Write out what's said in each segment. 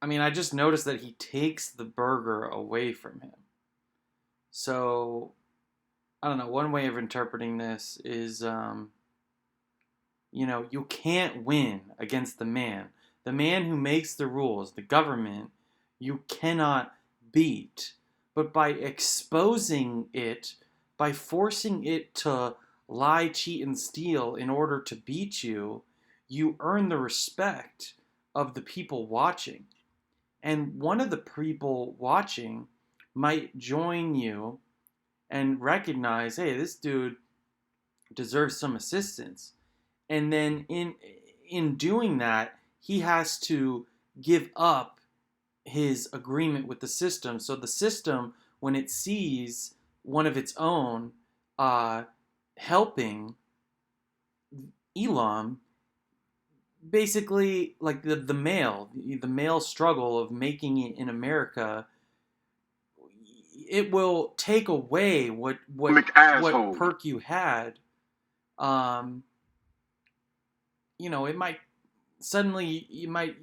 I mean, I just noticed that he takes the burger away from him. So, I don't know. One way of interpreting this is, you can't win against the man. The man who makes the rules, the government, you cannot beat. But by exposing it, by forcing it to lie, cheat, and steal in order to beat you, you earn the respect of the people watching. And one of the people watching might join you and recognize, hey, this dude deserves some assistance. And then in doing that, he has to give up his agreement with the system. So the system, when it sees one of its own helping Elam, basically like the male struggle of making it in America, it will take away what perk you had. It might suddenly you might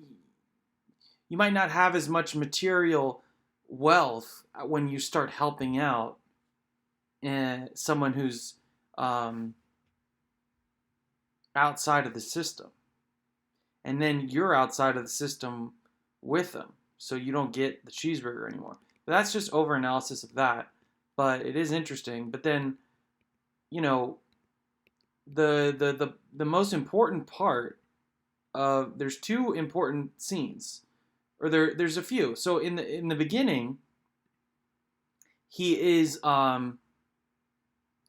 not have as much material wealth when you start helping out someone who's outside of the system. And then you're outside of the system with them. So you don't get the cheeseburger anymore. But that's just over-analysis of that. But it is interesting. But then, the most important part of... There's two important scenes. Or there's a few. So in the beginning, he is trying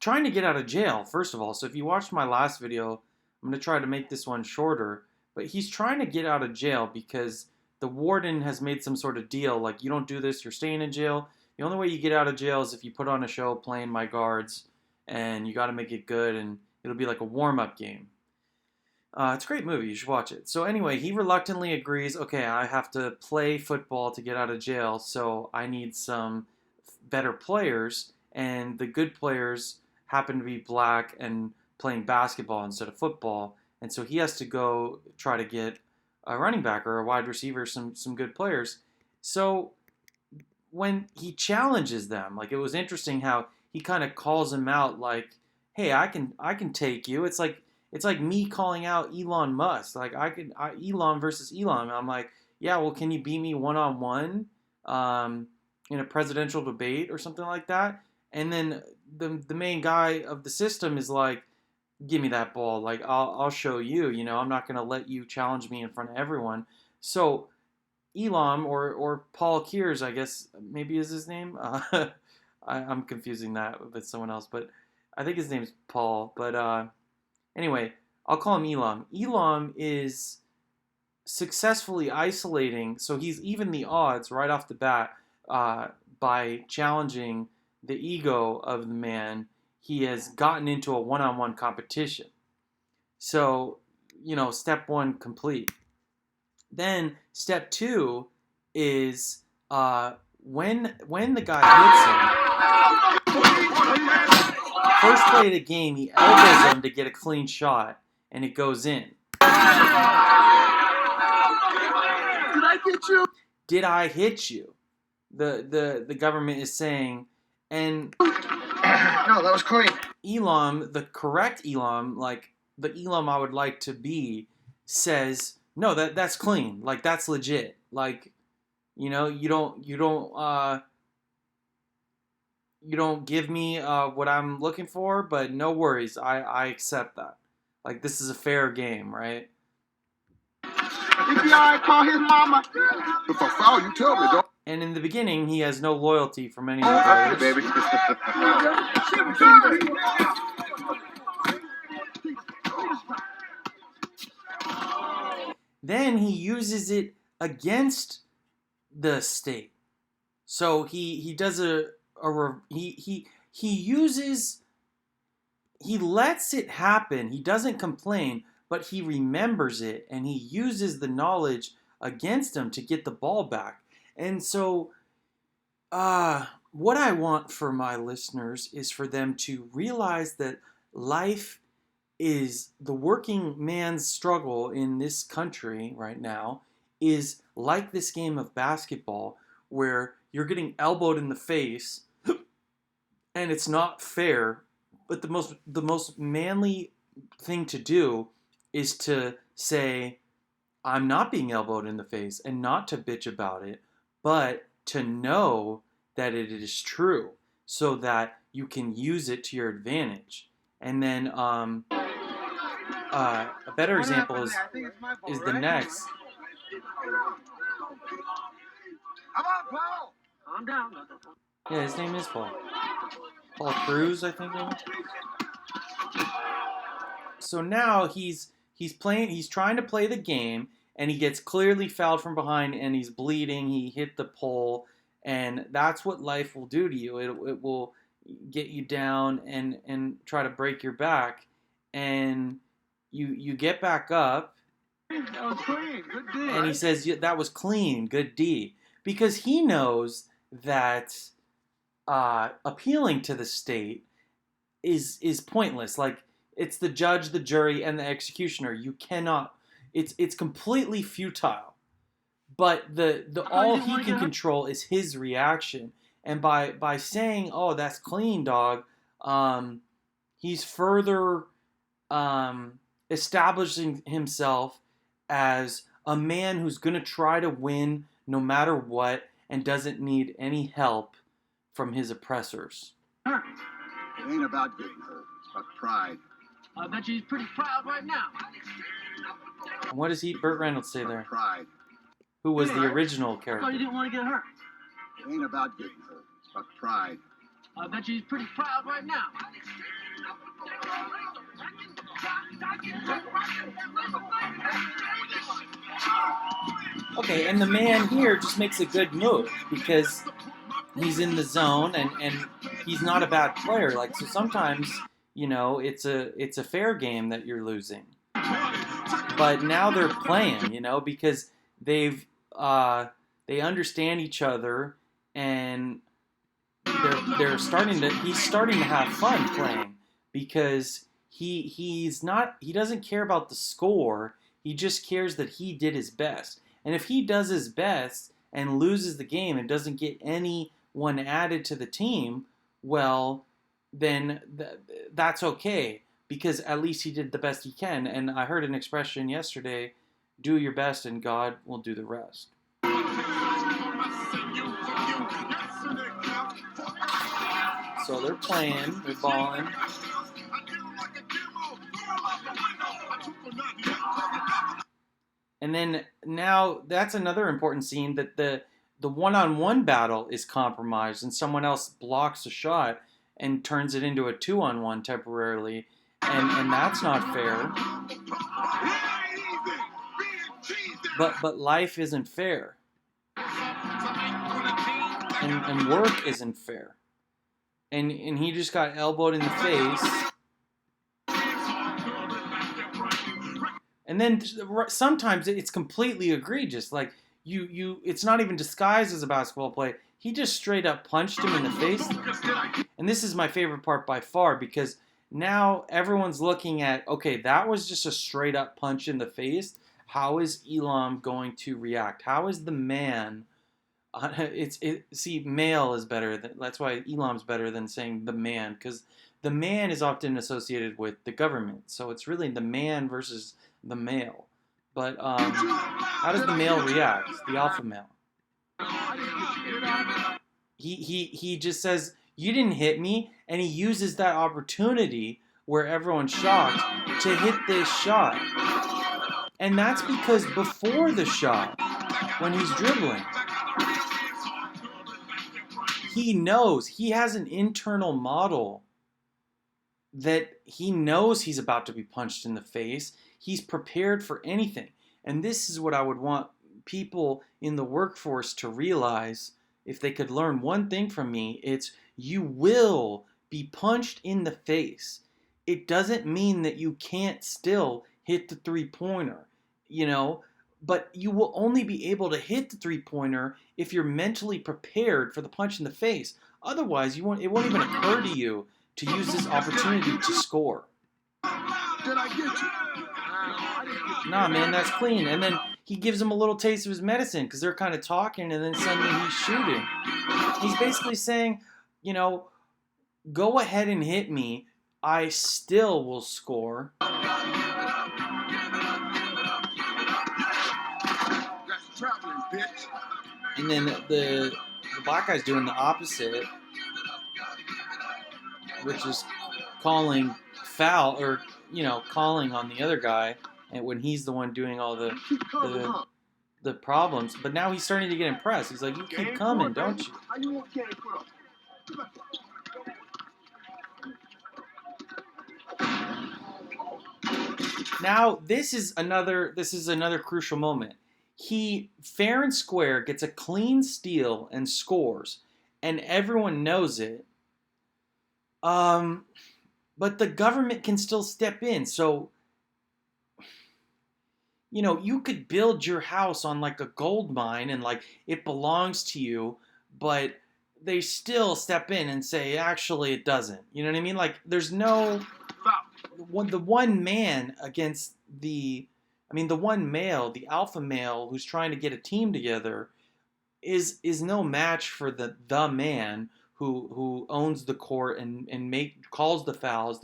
to get out of jail, first of all. So if you watched my last video, I'm going to try to make this one shorter. But he's trying to get out of jail because the warden has made some sort of deal. Like, you don't do this, you're staying in jail. The only way you get out of jail is if you put on a show playing My Guards. And you got to make it good. And it'll be like a warm-up game. It's a great movie. You should watch it. So anyway, he reluctantly agrees, okay, I have to play football to get out of jail. So I need some better players. And the good players happen to be black and playing basketball instead of football. And so he has to go try to get a running back or a wide receiver, some good players. So when he challenges them, like, it was interesting how he kind of calls him out, like, hey, I can take you. It's like me calling out Elon Musk. Like, Elon versus Elam. I'm like, yeah, well, can you beat me one-on-one in a presidential debate or something like that? And then the main guy of the system is like, give me that ball. Like, I'll show you. I'm not going to let you challenge me in front of everyone. So Elam or Paul Kears, I guess maybe is his name. I'm confusing that with someone else, but I think his name's Paul. But anyway, I'll call him Elam. Elam is successfully isolating, so he's even the odds right off the bat by challenging the ego of the man. He has gotten into a one-on-one competition. So, step one complete. Then step two is when the guy hits him, first play of the game, he elbows him to get a clean shot, and it goes in. Did I get you? Did I hit you? The government is saying, and no, that was clean. Elam, the correct Elam, like the Elam I would like to be, says, no, that's clean. Like, that's legit. Like, you don't give me what I'm looking for, but no worries. I accept that. Like, this is a fair game, right? FBI, call his mama. If I foul, you tell me, dog. And in the beginning, he has no loyalty from any of the players. Baby. Then he uses it against the state. So he does he lets it happen. He doesn't complain, but he remembers it, and he uses the knowledge against him to get the ball back. And so what I want for my listeners is for them to realize that life is the working man's struggle in this country right now is like this game of basketball where you're getting elbowed in the face and it's not fair, but the most manly thing to do is to say, I'm not being elbowed in the face, and not to bitch about it, but to know that it is true so that you can use it to your advantage. And then a better example is the next. Come on, Paul. Calm down. Yeah, his name is Paul. Paul Cruz, I think. So now he's trying to play the game, and he gets clearly fouled from behind, and he's bleeding. He hit the pole, and that's what life will do to you. It will get you down and try to break your back, and you get back up. That was clean. Good D. And he says, that was clean, good D. Because he knows that appealing to the state is pointless. Like, it's the judge, the jury, and the executioner. You cannot. It's completely futile. But all he can control is his reaction. And by saying, "Oh, that's clean, dog," he's further establishing himself as a man who's going to try to win no matter what and doesn't need any help from his oppressors. It ain't about getting hurt. It's about pride. I bet you he's pretty proud right now. And what does Burt Reynolds say there? Pride. Who was the original I thought character? you didn't want to get hurt. It ain't about getting hurt. It's about pride. I bet you he's pretty proud right now. Okay, and the man here just makes a good move because he's in the zone and he's not a bad player. Like, so sometimes, it's a fair game that you're losing. But now they're playing, because they understand each other, and he's starting to have fun playing because he doesn't care about the score. He just cares that he did his best. And if he does his best and loses the game and doesn't get anyone added to the team, well, then that's okay, because at least he did the best he can. And I heard an expression yesterday, do your best and God will do the rest. So they're playing, they're balling. And then now that's another important scene, that the one-on-one battle is compromised and someone else blocks a shot and turns it into a two-on-one temporarily. And that's not fair. But life isn't fair. And work isn't fair. And he just got elbowed in the face. And then sometimes it's completely egregious. Like, it's not even disguised as a basketball play. He just straight up punched him in the face. And this is my favorite part by far, because now everyone's looking at, okay, that was just a straight up punch in the face. How is Elam going to react? How is the man? Male is better. That's why Elam's better than saying the man, because the man is often associated with the government. So it's really the man versus the male. But how does the male react? The alpha male. He just says, you didn't hit me, and he uses that opportunity where everyone's shocked to hit this shot. And that's because before the shot, when he's dribbling, he knows, he has an internal model that he knows he's about to be punched in the face. He's prepared for anything. And this is what I would want people in the workforce to realize. If they could learn one thing from me, it's you will be punched in the face. It doesn't mean that you can't still hit the three-pointer, but you will only be able to hit the three-pointer if you're mentally prepared for the punch in the face. Otherwise, it won't even occur to you to use this opportunity to score. Did I get you? Nah, man, that's clean. And then he gives him a little taste of his medicine because they're kind of talking, and then suddenly he's shooting. He's basically saying, you know, go ahead and hit me. I still will score. That's traveling, bitch. And then the black guy's doing the opposite, which is calling foul, or calling on the other guy, and when he's the one doing all the problems. But now he's starting to get impressed. He's like, you keep coming, don't you? How you want game put up? Now this is another crucial moment. He fair and square gets a clean steal and scores, and everyone knows it. But the government can still step in. So, you could build your house on like a gold mine and like it belongs to you, but they still step in and say, actually, it doesn't. You know what I mean? Like, there's no the one man against the one male, the alpha male who's trying to get a team together is no match for the man who owns the court and calls the fouls.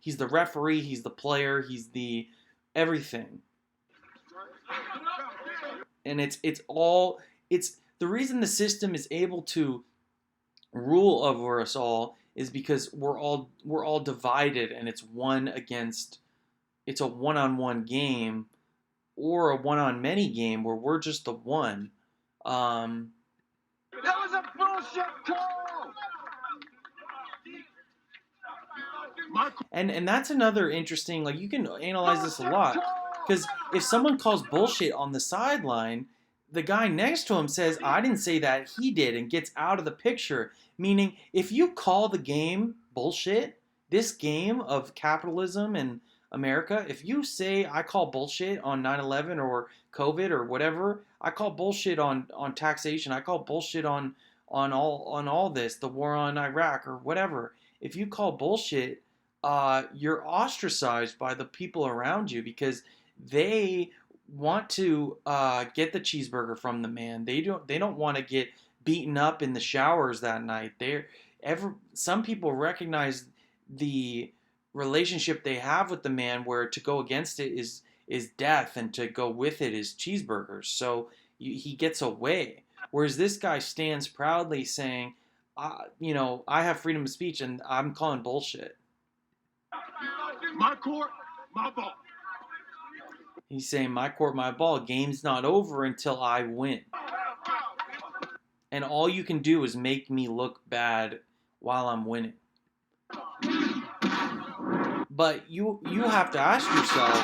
He's the referee, he's the player, he's the everything. And it's the reason the system is able to rule over us all is because we're all divided, and it's a one-on-one game or a one-on-many game where we're just the one. That was a bullshit call. And that's another interesting, like, you can analyze this a lot, because if someone calls bullshit on the sideline, the guy next to him says, I didn't say that, he did, and gets out of the picture. Meaning, if you call the game bullshit, this game of capitalism and America, if you say I call bullshit on 9/11 or COVID or whatever, I call bullshit on taxation, I call bullshit on all this, the war on Iraq or whatever. If you call bullshit, you're ostracized by the people around you because they want to get the cheeseburger from the man. They don't want to get beaten up in the showers that night. Some people recognize the relationship they have with the man, where to go against it is death, and to go with it is cheeseburgers. So he gets away. Whereas this guy stands proudly saying, I have freedom of speech, and I'm calling bullshit. My court, my ball. He's saying, my court, my ball. Game's not over until I win. And all you can do is make me look bad while I'm winning. But you have to ask yourself,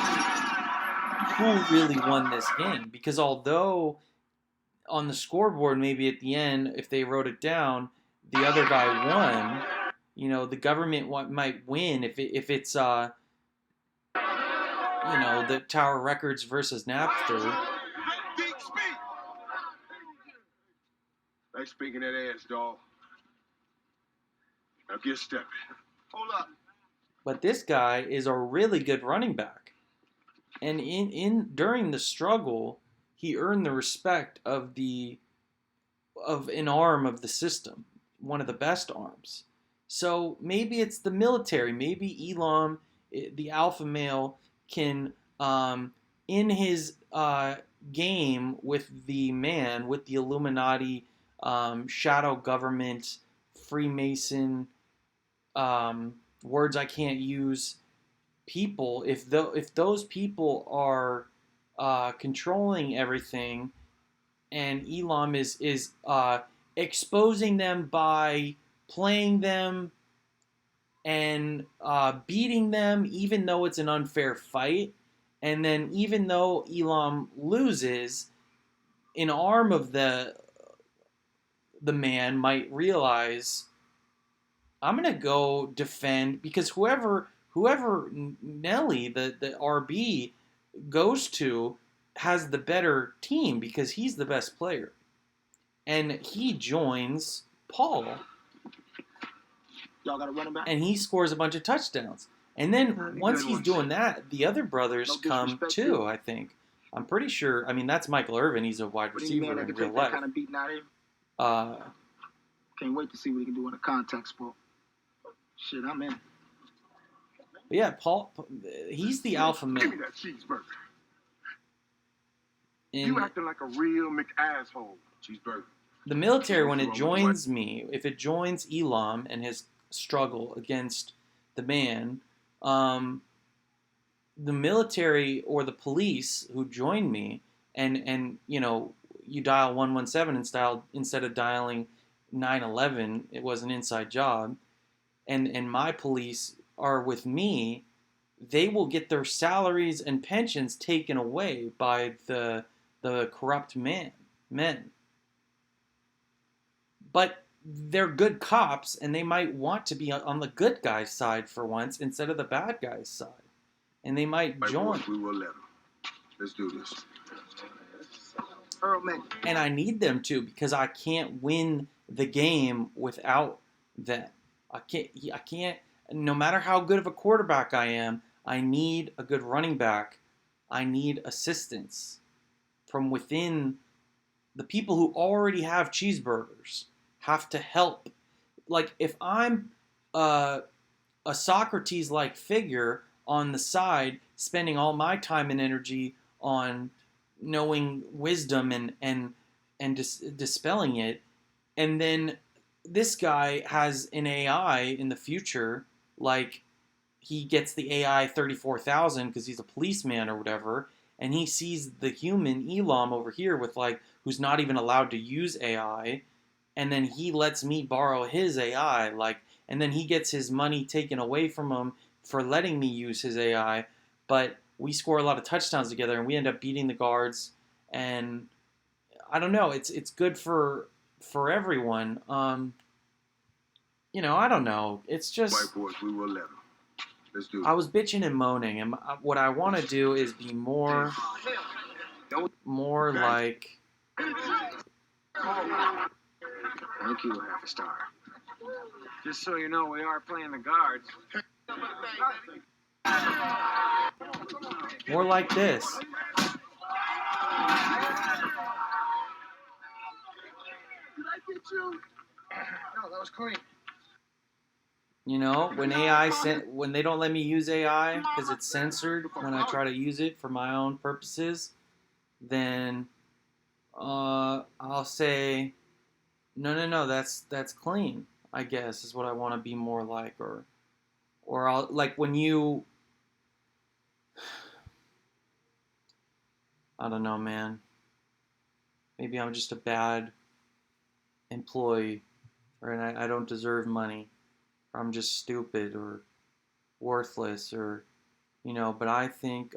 who really won this game? Because although on the scoreboard, maybe at the end, if they wrote it down, the other guy won, the government might win if it's the Tower Records versus Napster. They speaking that ass, dog. Now get stepping. Hold up. But this guy is a really good running back. And during the struggle, he earned the respect of an arm of the system, one of the best arms. So maybe it's the military. Maybe Elam, the alpha male, can, in his game with the man, with the Illuminati, shadow government, Freemason, words I can't use, people, if those people are controlling everything, and Elam is exposing them by playing them and beating them, even though it's an unfair fight, and then even though Elam loses, an arm of the man might realize, I'm gonna go defend, because whoever Nelly, the RB, goes to has the better team because he's the best player, and he joins Paul. Y'all gotta run him back. And he scores a bunch of touchdowns. And then once he's doing that, the other brothers come too. I think I'm pretty sure. I mean, that's Michael Irvin. He's a wide But any man receiver that in can real take that life. kind of beating out of him, Uh, can't wait to see what he can do in a contact sport. Shit, I'm in. but yeah, Paul. He's the alpha Give me male. that cheeseburger. In You acting like a real McAsshole. Cheeseburger. the military, when it joins me, if it joins Elam and his struggle against the man, the military or the police who join me, and you dial 117 instead of dialing 911, it was an inside job, and my police are with me, they will get their salaries and pensions taken away by the corrupt men. But they're good cops, and they might want to be on the good guy's side for once instead of the bad guy's side, and they might join. We will let him. Let's do this. Earl Mac. And I need them to, because I can't win the game without them. I can't. No matter how good of a quarterback I am, I need a good running back. I need assistance from within. The people who already have cheeseburgers have to help. Like, if I'm a Socrates-like figure on the side, spending all my time and energy on knowing wisdom and dispelling it, and then this guy has an AI in the future, like he gets the AI 34,000 because he's a policeman or whatever, and he sees the human Elam over here with like who's not even allowed to use AI, and then he lets me borrow his AI, like, and then he gets his money taken away from him for letting me use his AI, but we score a lot of touchdowns together and we end up beating the guards, and I don't know, it's good for everyone. I don't know. It's just White boys, we will let him. Let's do it. I was bitching and moaning, and what I want to do is be more like. Thank you, half a star. Just so you know, we are playing the guards. More like this. Did I get you? No, that was clean. When they don't let me use AI because it's censored when I try to use it for my own purposes, then I'll say, no, that's clean, I guess, is what I want to be more like, or I'll, like, when you, I don't know, man. Maybe I'm just a bad employee, or I don't deserve money, or I'm just stupid or worthless, or, but I think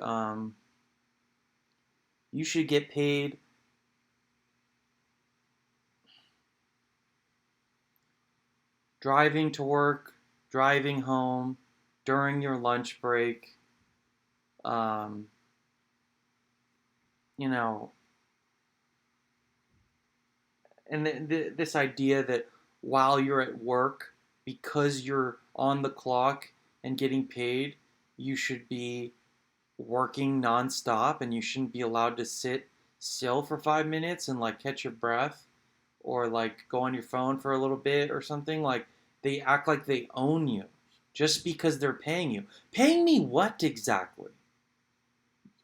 you should get paid driving to work, driving home, during your lunch break, you know, and this idea that while you're at work, because you're on the clock and getting paid, you should be working nonstop and you shouldn't be allowed to sit still for 5 minutes and like catch your breath or like go on your phone for a little bit or something. Like, they act like they own you just because they're paying you. Paying me what exactly?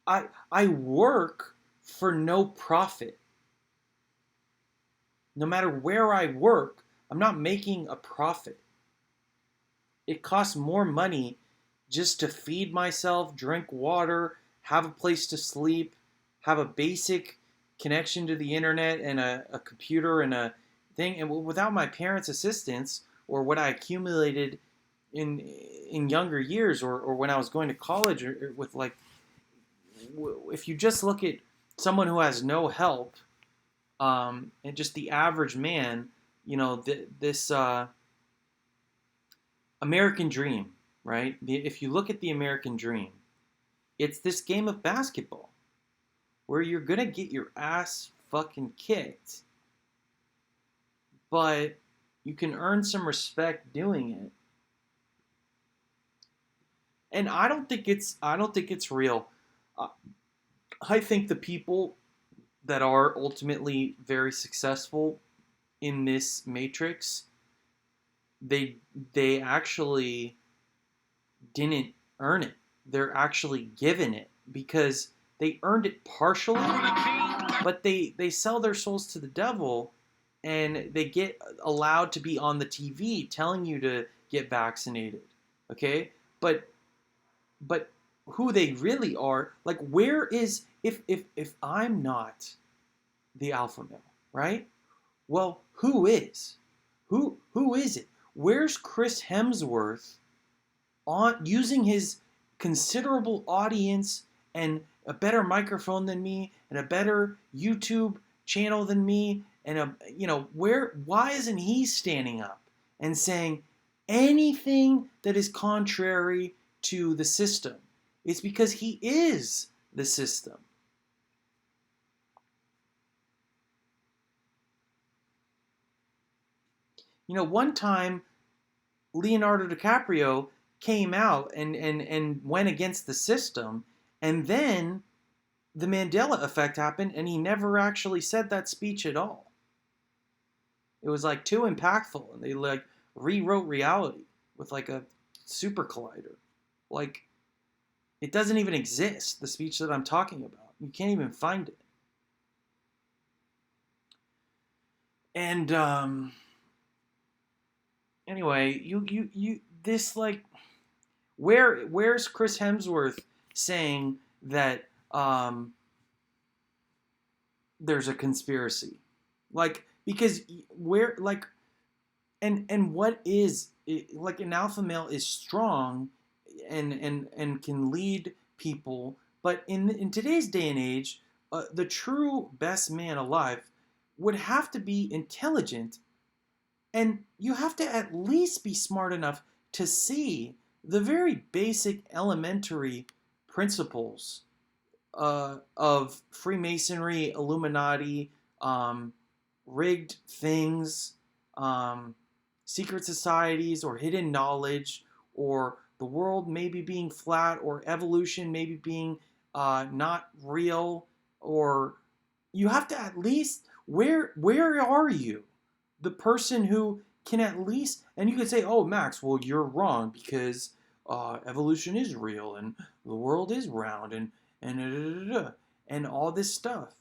I work for no profit. No matter where I work, I'm not making a profit. It costs more money just to feed myself, drink water, have a place to sleep, have a basic connection to the internet and a computer and a thing. And without my parents' assistance or what I accumulated in younger years or when I was going to college or with like, if you just look at someone who has no help, and just the average man, this American dream, right? If you look at the American dream, it's this game of basketball where you're gonna get your ass fucking kicked, but you can earn some respect doing it. And I don't think it's real. I think the people that are ultimately very successful in this matrix, they they actually didn't earn it. They're actually given it because they earned it partially, but they sell their souls to the devil and they get allowed to be on the TV telling you to get vaccinated. Okay? But who they really are, like where is if I'm not the alpha male, right? Well, who is? Who is it? Where's Chris Hemsworth on using his considerable audience and a better microphone than me and a better YouTube channel than me and why isn't he standing up and saying anything that is contrary to the system? It's because he is the system. One time Leonardo DiCaprio came out and went against the system, and then the Mandela effect happened, and he never actually said that speech at all. It was like too impactful, and they like rewrote reality with like a super collider. Like it doesn't even exist, the speech that I'm talking about. You can't even find it. And anyway, you this like where's Chris Hemsworth saying that there's a conspiracy? Like because where like and what is it, like an alpha male is strong and can lead people, but in today's day and age, the true best man alive would have to be intelligent, and you have to at least be smart enough to see the very basic elementary principles of Freemasonry, Illuminati, rigged things, secret societies, or hidden knowledge, or the world maybe being flat, or evolution maybe being not real, or you have to at least where are you? The person who can at least, and you could say, oh Max, well you're wrong because evolution is real and the world is round and all this stuff.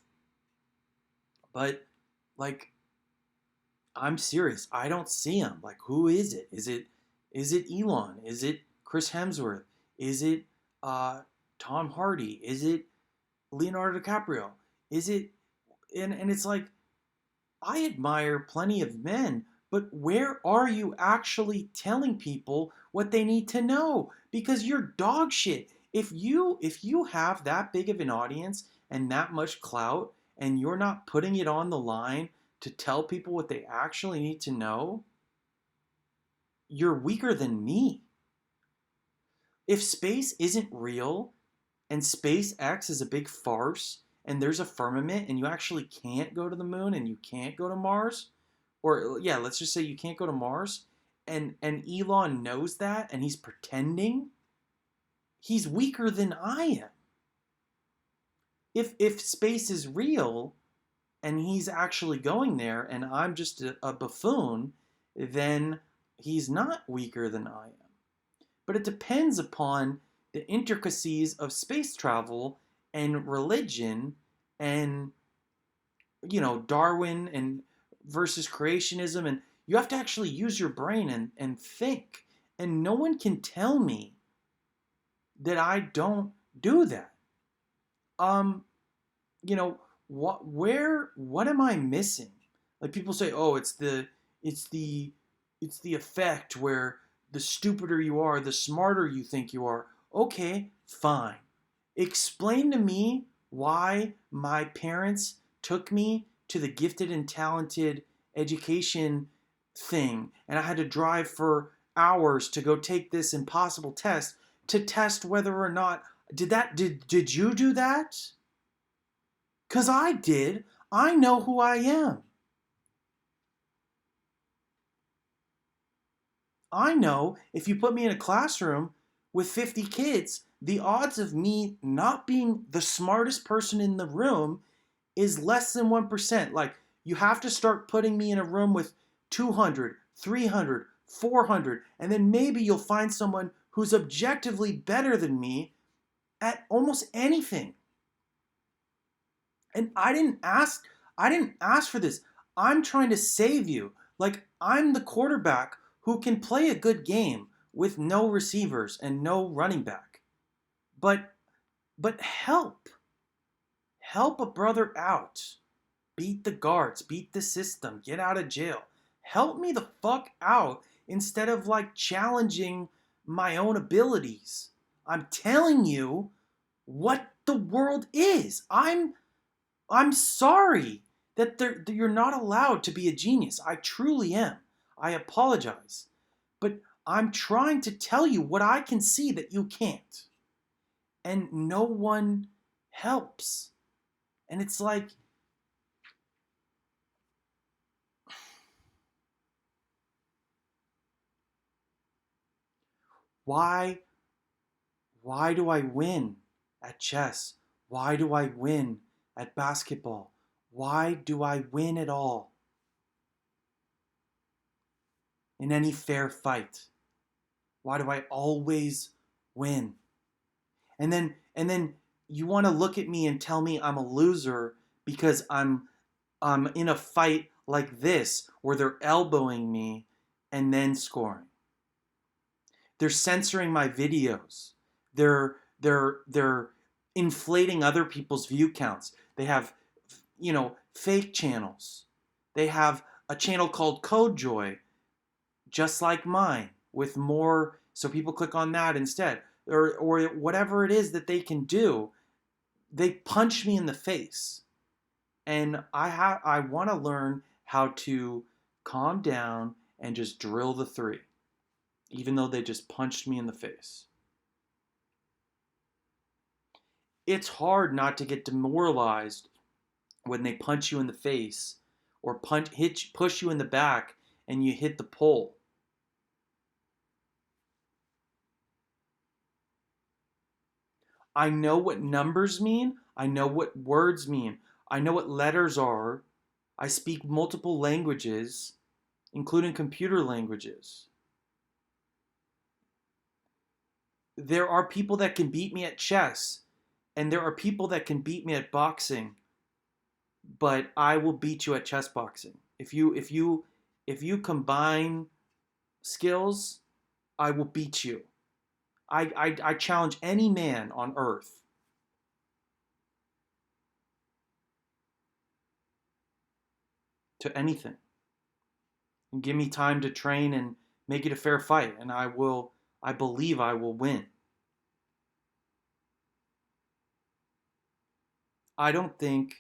But like I'm serious. I don't see him. Like who is it? Is it Elon? Is it Chris Hemsworth? Is it Tom Hardy? Is it Leonardo DiCaprio? Is it and it's like I admire plenty of men, but where are you actually telling people what they need to know? Because you're dog shit. If you have that big of an audience and that much clout and you're not putting it on the line to tell people what they actually need to know, you're weaker than me. If space isn't real and SpaceX is a big farce and there's a firmament and you actually can't go to the moon and you can't go to Mars, or yeah, let's just say you can't go to Mars, and Elon knows that and he's pretending, he's weaker than I am. If space is real and he's actually going there and I'm just a buffoon, then he's not weaker than I am. But it depends upon the intricacies of space travel and religion and Darwin and versus creationism, and you have to actually use your brain and think, and no one can tell me that I don't do that. um what am I missing? Like people say, oh, it's the it's the effect where the stupider you are, the smarter you think you are. Okay, fine. Explain to me why my parents took me to the gifted and talented education thing and I had to drive for hours to go take this impossible test to test whether or not did you do that? Cuz I did. I know who I am. I know if you put me in a classroom with 50 kids the odds of me not being the smartest person in the room is less than 1%. Like, you have to start putting me in a room with 200, 300, 400, and then maybe you'll find someone who's objectively better than me at almost anything. And I didn't ask for this. I'm trying to save you. Like, I'm the quarterback who can play a good game with no receivers and no running back. But help. Help a brother out. Beat the guards, beat the system, get out of jail. Help me the fuck out instead of like challenging my own abilities. I'm telling you what the world is. I'm sorry that you're not allowed to be a genius. I truly am. I apologize. But I'm trying to tell you what I can see that you can't. And no one helps. And it's like, why do I win at chess? Why do I win at basketball? Why do I win at all in any fair fight? Why do I always win? And then you want to look at me and tell me I'm a loser because I'm in a fight like this where they're elbowing me and then scoring. They're censoring my videos. They're inflating other people's view counts. They have, fake channels. They have a channel called Code Joy, just like mine, with more, so people click on that instead. Or whatever it is that they can do. They punch me in the face. And I want to learn how to calm down and just drill the three, even though they just punched me in the face. It's hard not to get demoralized when they punch you in the face or push you in the back and you hit the pole. I know what numbers mean. I know what words mean. I know what letters are. I speak multiple languages, including computer languages. There are people that can beat me at chess, and there are people that can beat me at boxing, but I will beat you at chess boxing. If you combine skills, I will beat you. I challenge any man on earth to anything. And give me time to train and make it a fair fight, and I believe I will win. I don't think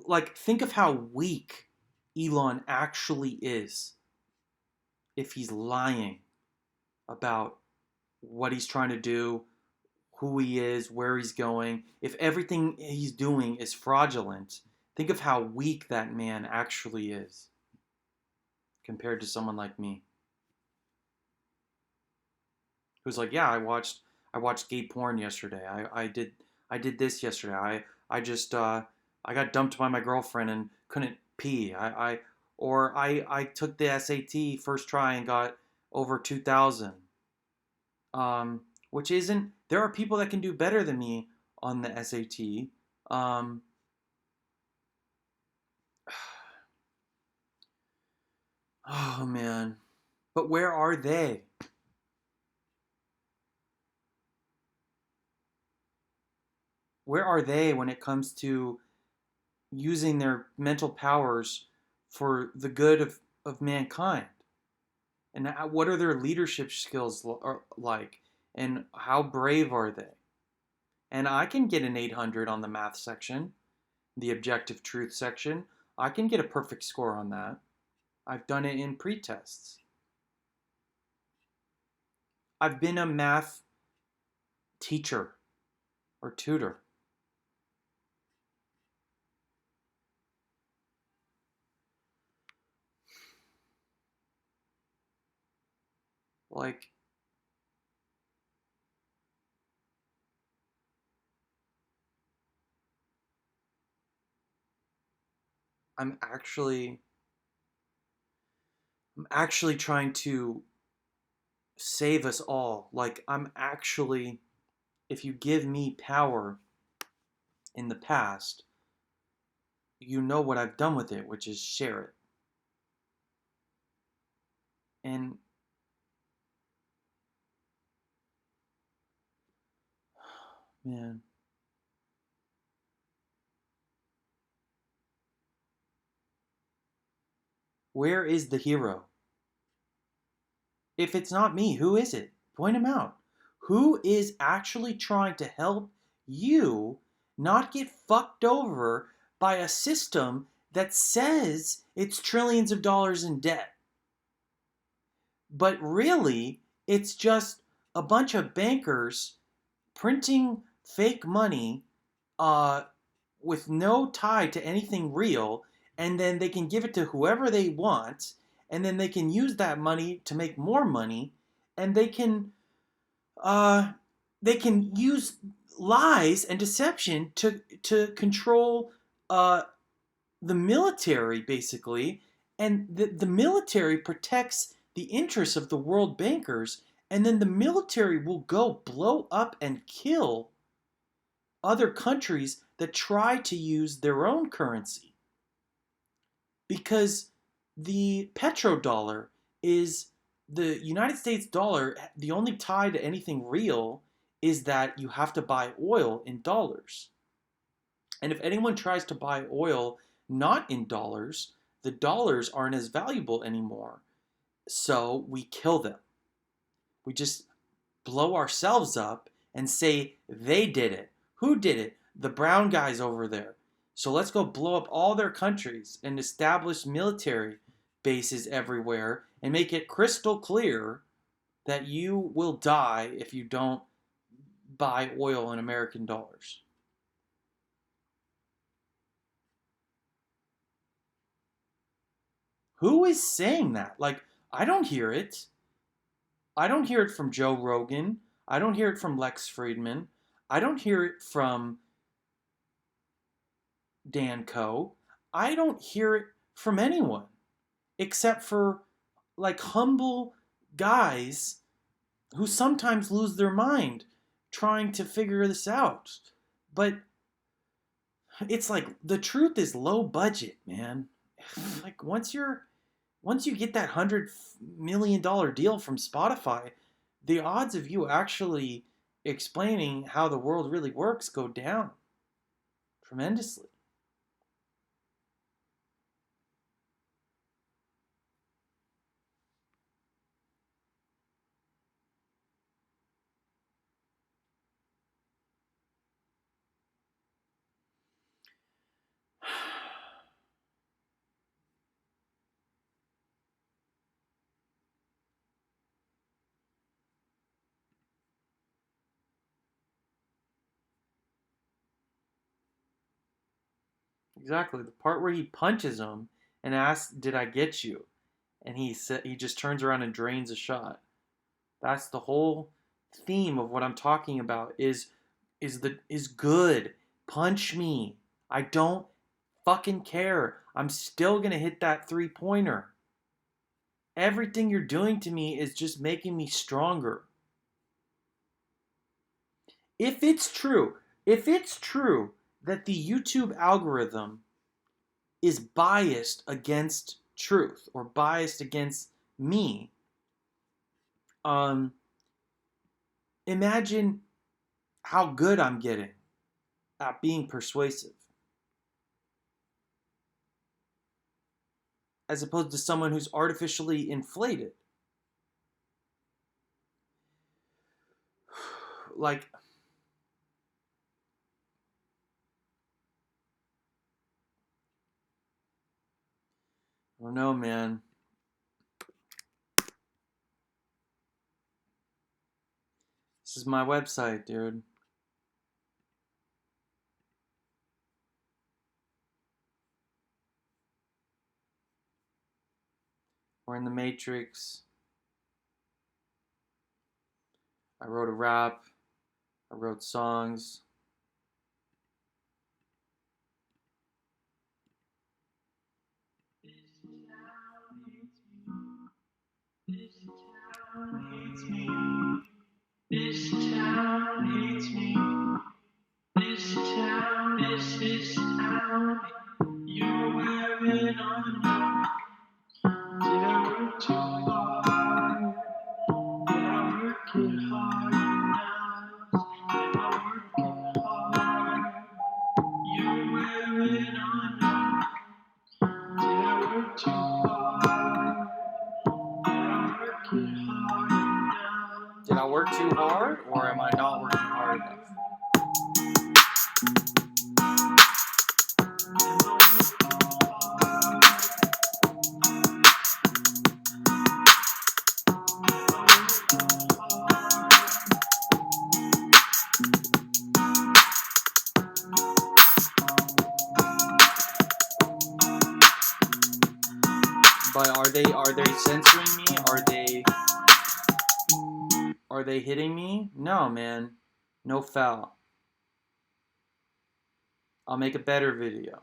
like, think of how weak Elon actually is if he's lying about what he's trying to do, who he is, where he's going. If everything he's doing is fraudulent, think of how weak that man actually is compared to someone like me, who's like, yeah, I watched gay porn yesterday. I did this yesterday. I got dumped by my girlfriend and couldn't pee. I took the SAT first try and got over 2,000. Which isn't. There are people that can do better than me on the SAT. Um, oh man, but where are they? Where are they when it comes to using their mental powers for the good of mankind? And what are their leadership skills like? And how brave are they? And I can get an 800 on the math section, the objective truth section. I can get a perfect score on that. I've done it in pretests. I've been a math teacher or tutor. Like, I'm actually I'm actually trying to save us all. Like, I'm actually, if you give me power in the past, you know what I've done with it, which is share it. And man, where is the hero? If it's not me, who is it? Point him out. Who is actually trying to help you not get fucked over by a system that says it's trillions of dollars in debt? But really, it's just a bunch of bankers printing fake money uh, with no tie to anything real, and then they can give it to whoever they want, and then they can use that money to make more money, and uh, they can use lies and deception to control uh, the military, basically, and the military protects the interests of the world bankers, and then the military will go blow up and kill other countries that try to use their own currency, because the petrodollar is the United States dollar. The only tie to anything real is that you have to buy oil in dollars. And if anyone tries to buy oil not in dollars, the dollars aren't as valuable anymore. So we kill them. We just blow ourselves up and say they did it. Who did it? The brown guys over there. So let's go blow up all their countries and establish military bases everywhere and make it crystal clear that you will die if you don't buy oil in American dollars. Who is saying that? Like, I don't hear it. I don't hear it from Joe Rogan. I don't hear it from Lex Friedman. I don't hear it from Dan Coe. I don't hear it from anyone except for like humble guys who sometimes lose their mind trying to figure this out. But it's like the truth is low budget, man. Like once you get that $100 million deal from Spotify, the odds of you actually explaining how the world really works go down tremendously. Exactly. The part where he punches him and asks, "Did I get you?" and he just turns around and drains a shot. That's the whole theme of what I'm talking about is good. Punch me. I don't fucking care. I'm still going to hit that three-pointer. Everything you're doing to me is just making me stronger. If it's true, if it's true that the YouTube algorithm is biased against truth or biased against me, um, imagine how good I'm getting at being persuasive, as opposed to someone who's artificially inflated. Like, I don't know, man. This is my website, dude. We're in the Matrix. I wrote a rap. I wrote songs. hates me. This town is his town. You're wearing on me. Did I work too hard? Did I work it hard enough? Am I working hard? You're wearing on me. Did I work too hard? Did I work too hard, or am I not working hard enough? But are they censoring me? Are they hitting me? No, man. No foul. I'll make a better video.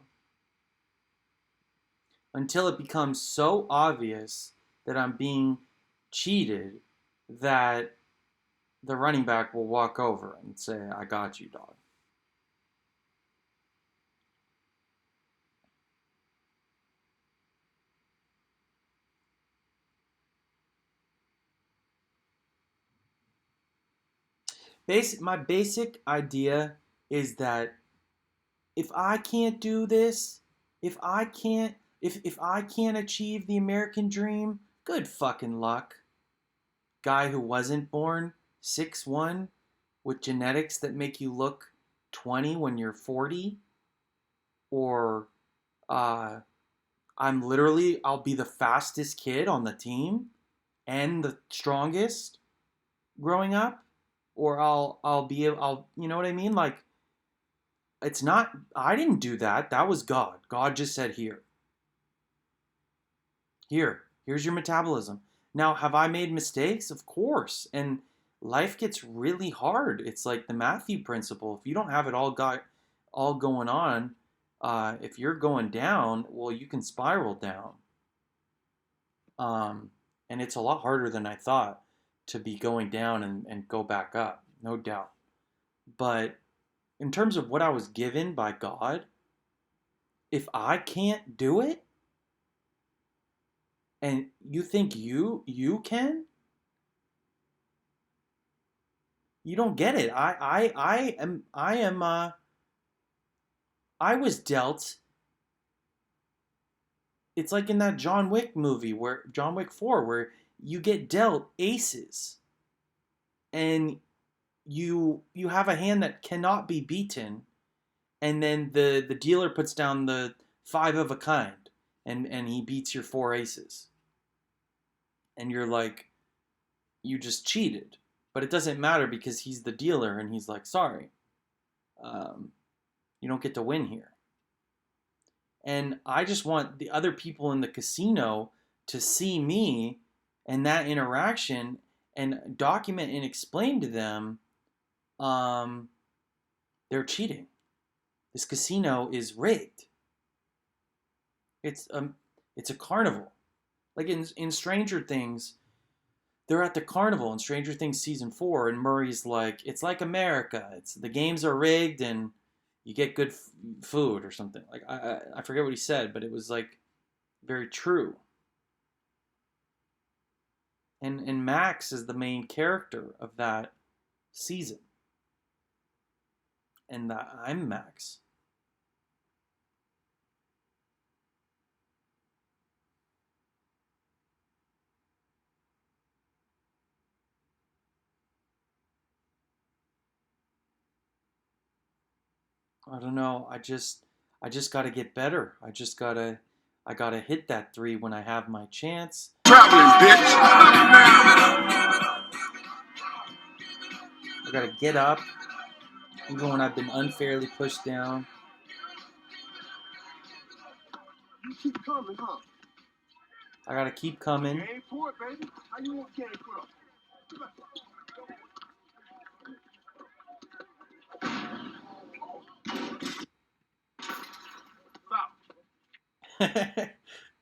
Until it becomes so obvious that I'm being cheated that the running back will walk over and say, I got you, dog. My basic idea is that if I can't do this, if I can't achieve the American dream, good fucking luck. Guy who wasn't born 6'1" with genetics that make you look 20 when you're 40, or I'll be the fastest kid on the team and the strongest growing up, or I'll you know what I mean? Like, it's not, I didn't do that. That was God. God just said, here's your metabolism. Now, have I made mistakes? Of course. And life gets really hard. It's like the Matthew principle. If you don't have it all going on, if you're going down, well, you can spiral down. And it's a lot harder than I thought to be going down and go back up, no doubt. But in terms of what I was given by God, if I can't do it, and you think you can, you don't get it. I was dealt. It's like in that John Wick movie, where John Wick 4, where you get dealt aces, and you have a hand that cannot be beaten, and then the dealer puts down the 5 of a kind, and he beats your 4 aces, and you're like, you just cheated. But it doesn't matter because he's the dealer, and he's like, sorry, you don't get to win here. And I just want the other people in the casino to see me and that interaction and document and explain to them they're cheating. This casino is rigged. It's a carnival. Like in Stranger Things, they're at the carnival in Stranger Things season 4, and Murray's like, it's like America. The games are rigged and you get good food or something. Like I forget what he said, but it was like very true. And Max is the main character of that season. And I'm Max. I don't know. I just got to get better. I got to hit that 3 when I have my chance. Traveling, bitch. I got to get up even when I've been unfairly pushed down. You keep coming, huh? I got to keep coming. You ain't for it, baby. How you want to get it from?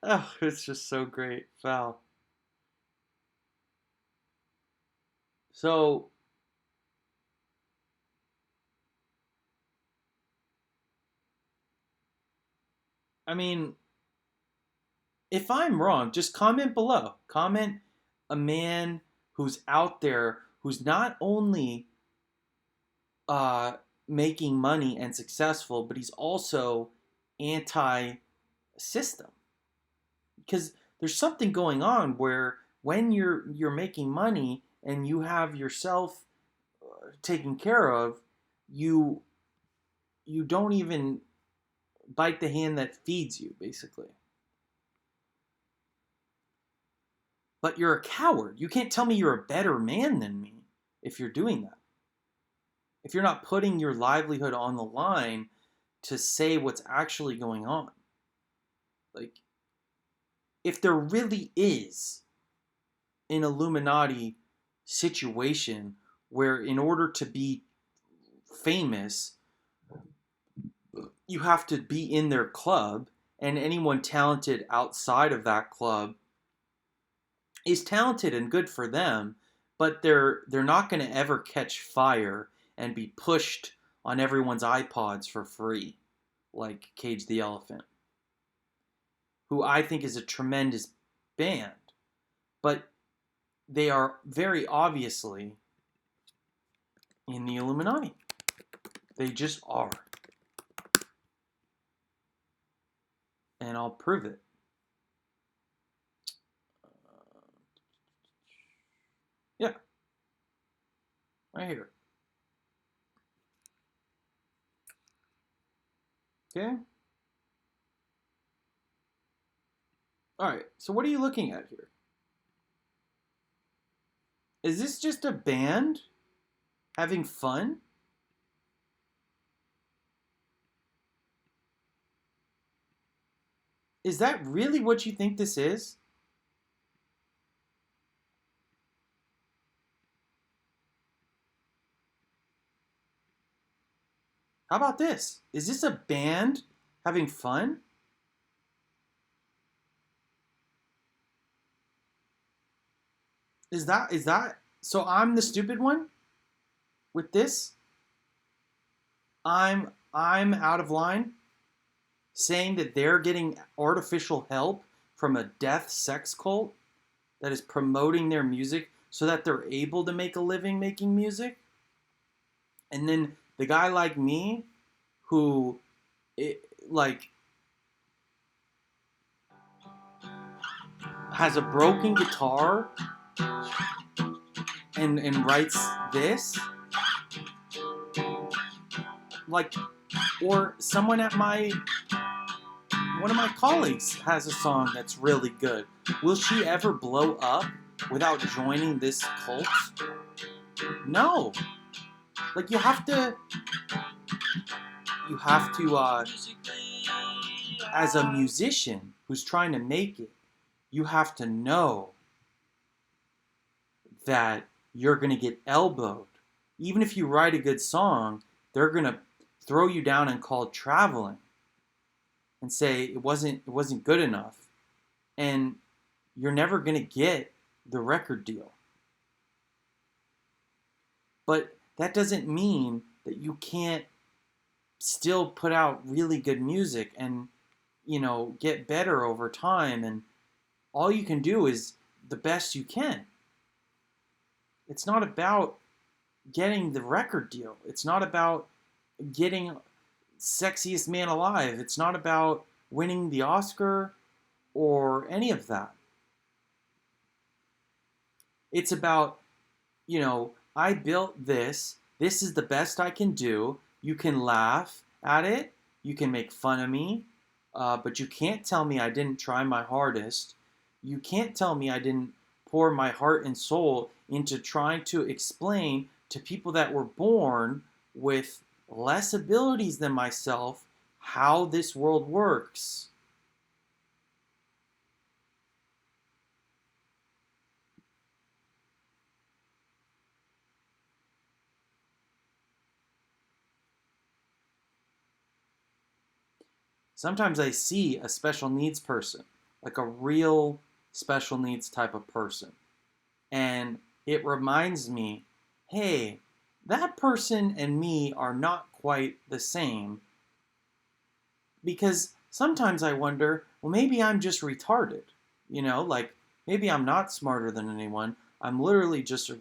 Oh, it's just so great. Foul. So, I mean, if I'm wrong, just comment below. Comment a man who's out there who's not only uh, making money and successful, but he's also anti-system. Because there's something going on where when you're making money and you have yourself taken care of, you you don't even bite the hand that feeds you, basically. But you're a coward. You can't tell me you're a better man than me if you're doing that. If you're not putting your livelihood on the line to say what's actually going on. Like, if there really is an Illuminati situation where in order to be famous, you have to be in their club, and anyone talented outside of that club is talented and good for them, but they're not going to ever catch fire and be pushed on everyone's iPods for free, like Cage the Elephant, who I think is a tremendous band, but they are very obviously in the Illuminati. They just are. And I'll prove it. Yeah. Right here. Okay? Alright, so what are you looking at here? Is this just a band having fun? Is that really what you think this is? How about this? Is this a band having fun? Is that so I'm the stupid one with this? I'm out of line saying that they're getting artificial help from a death sex cult that is promoting their music so that they're able to make a living making music. And then the guy like me who like has a broken guitar and writes this, like, or someone at one of my colleagues has a song that's really good. Will she ever blow up without joining this cult? No. Like, you have to as a musician who's trying to make it, you have to know that you're going to get elbowed. Even if you write a good song, they're going to throw you down and call it traveling and say it wasn't good enough, and you're never going to get the record deal. But that doesn't mean that you can't still put out really good music and, get better over time, and all you can do is the best you can. It's not about getting the record deal. It's not about getting sexiest man alive. It's not about winning the Oscar or any of that. It's about, I built this. This is the best I can do. You can laugh at it. You can make fun of me. But you can't tell me I didn't try my hardest. You can't tell me I didn't pour my heart and soul into trying to explain to people that were born with less abilities than myself how this world works. Sometimes I see a special needs person, like a real special needs type of person, and it reminds me, hey, that person and me are not quite the same, because sometimes I wonder, well, maybe I'm just retarded. Like maybe I'm not smarter than anyone. I'm literally just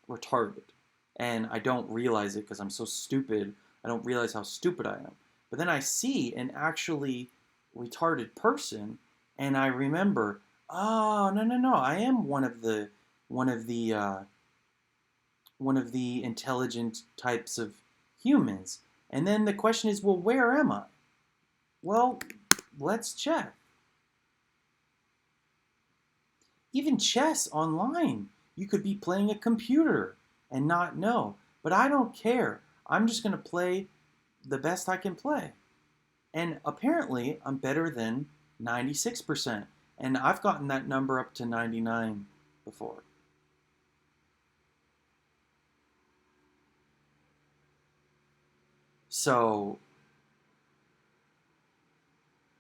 retarded. And I don't realize it because I'm so stupid. I don't realize how stupid I am. But then I see an actually retarded person and I remember, oh, no, no, no. I am one of the one of the intelligent types of humans. And then the question is, well, where am I? Well, let's check. Even chess online, you could be playing a computer and not know. But I don't care. I'm just going to play the best I can play. And apparently, I'm better than 96%. And I've gotten that number up to 99 before. So,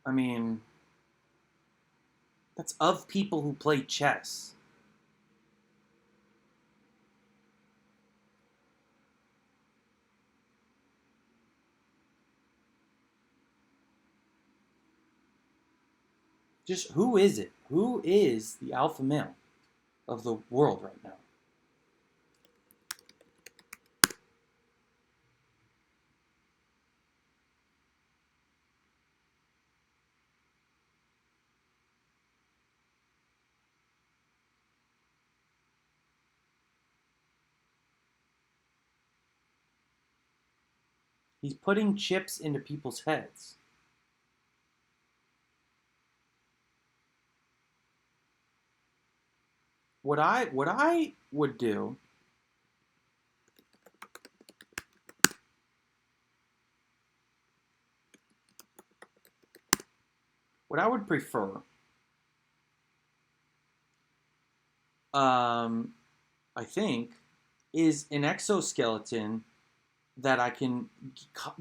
I mean, that's of people who play chess. Just who is it? Who is the alpha male of the world right now? He's putting chips into people's heads. What I would do, what I would prefer, I think, is an exoskeleton that I can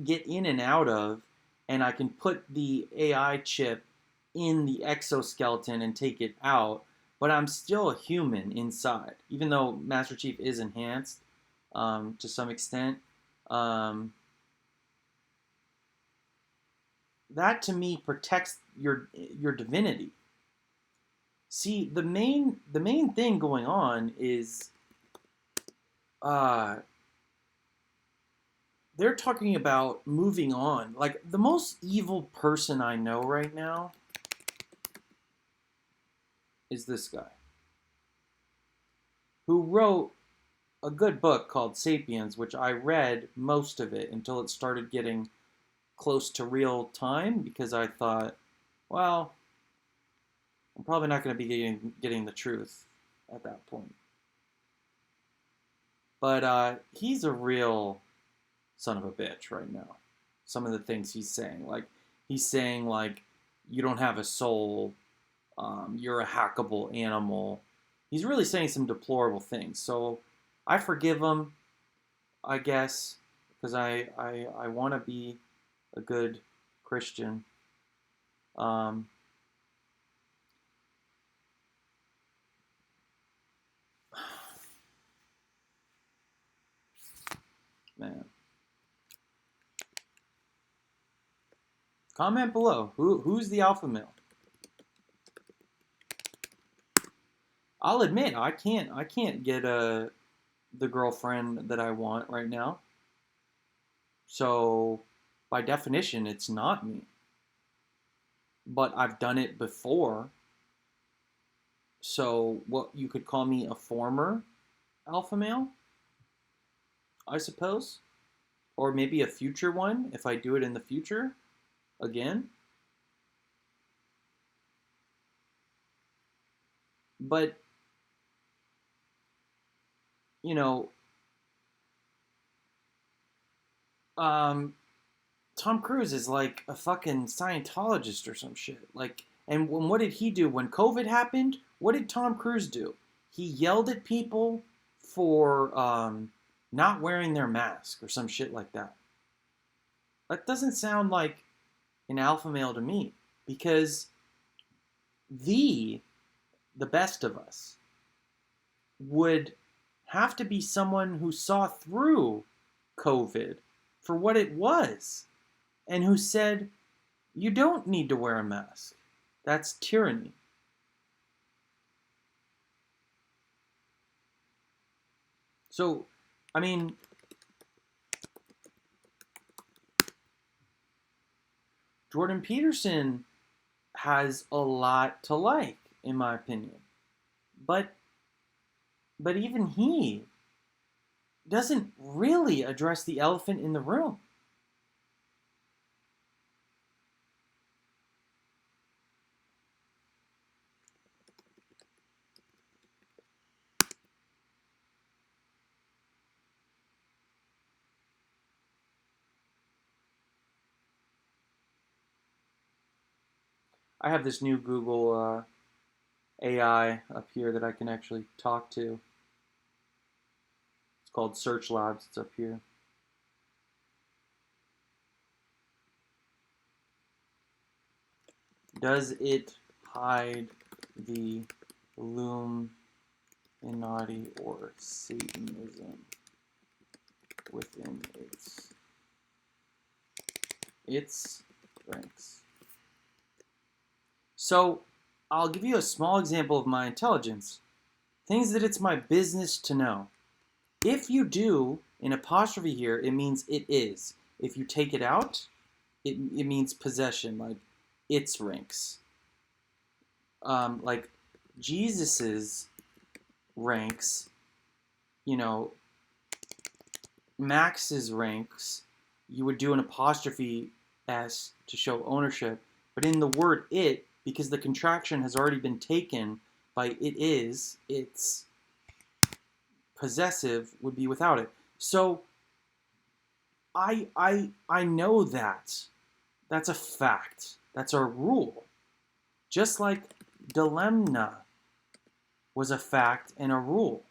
get in and out of, and I can put the AI chip in the exoskeleton and take it out, but I'm still a human inside, even though Master Chief is enhanced to some extent. That to me protects your divinity. See, the main thing going on is they're talking about moving on. Like, the most evil person I know right now is this guy, who wrote a good book called Sapiens, which I read most of it until it started getting close to real time, because I thought, well, I'm probably not going to be getting the truth at that point. But he's a real son of a bitch right now. Some of the things he's saying, like you don't have a soul, you're a hackable animal. He's really saying some deplorable things. So I forgive him, I guess, because I want to be a good Christian. Man. Comment below. Who's the alpha male? I'll admit I can't get the girlfriend that I want right now. So by definition, it's not me. But I've done it before. So what you could call me a former alpha male, I suppose, or maybe a future one if I do it in the future again. But you know, Tom Cruise is like a fucking Scientologist or some shit. Like, and what did he do when COVID happened? What did Tom Cruise do? He yelled at people for not wearing their mask or some shit like that. That doesn't sound like an alpha male to me, because the best of us would have to be someone who saw through COVID for what it was, and who said, You don't need to wear a mask. That's tyranny. So, I mean, Jordan Peterson has a lot to like, in my opinion. But even he doesn't really address the elephant in the room. I have this new Google AI up here that I can actually talk to. It's called Search Labs. It's up here. Does it hide the Illuminati or Satanism within its ranks? So, I'll give you a small example of my intelligence. Things that it's my business to know. If you do an apostrophe here, it means it is. If you take it out, it means possession, like its ranks. Like Jesus's ranks, you know, Max's ranks, you would do an apostrophe S to show ownership. But in the word it, because the contraction has already been taken by it is, it's possessive would be without it. So I know that. That's a fact. That's a rule. Just like dilemma was a fact and a rule.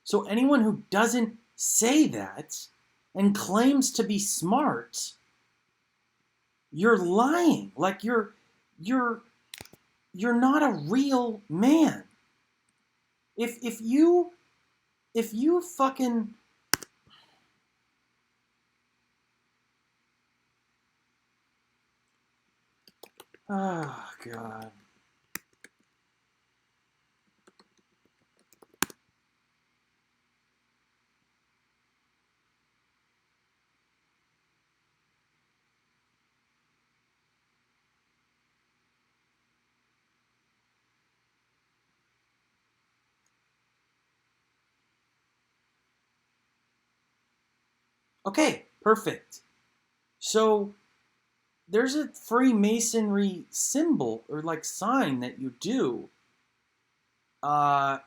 So anyone who doesn't say that and claims to be smart, you're lying. Like you're not a real man. If you fucking oh god. Okay, perfect. So there's a Freemasonry symbol or like sign that you do to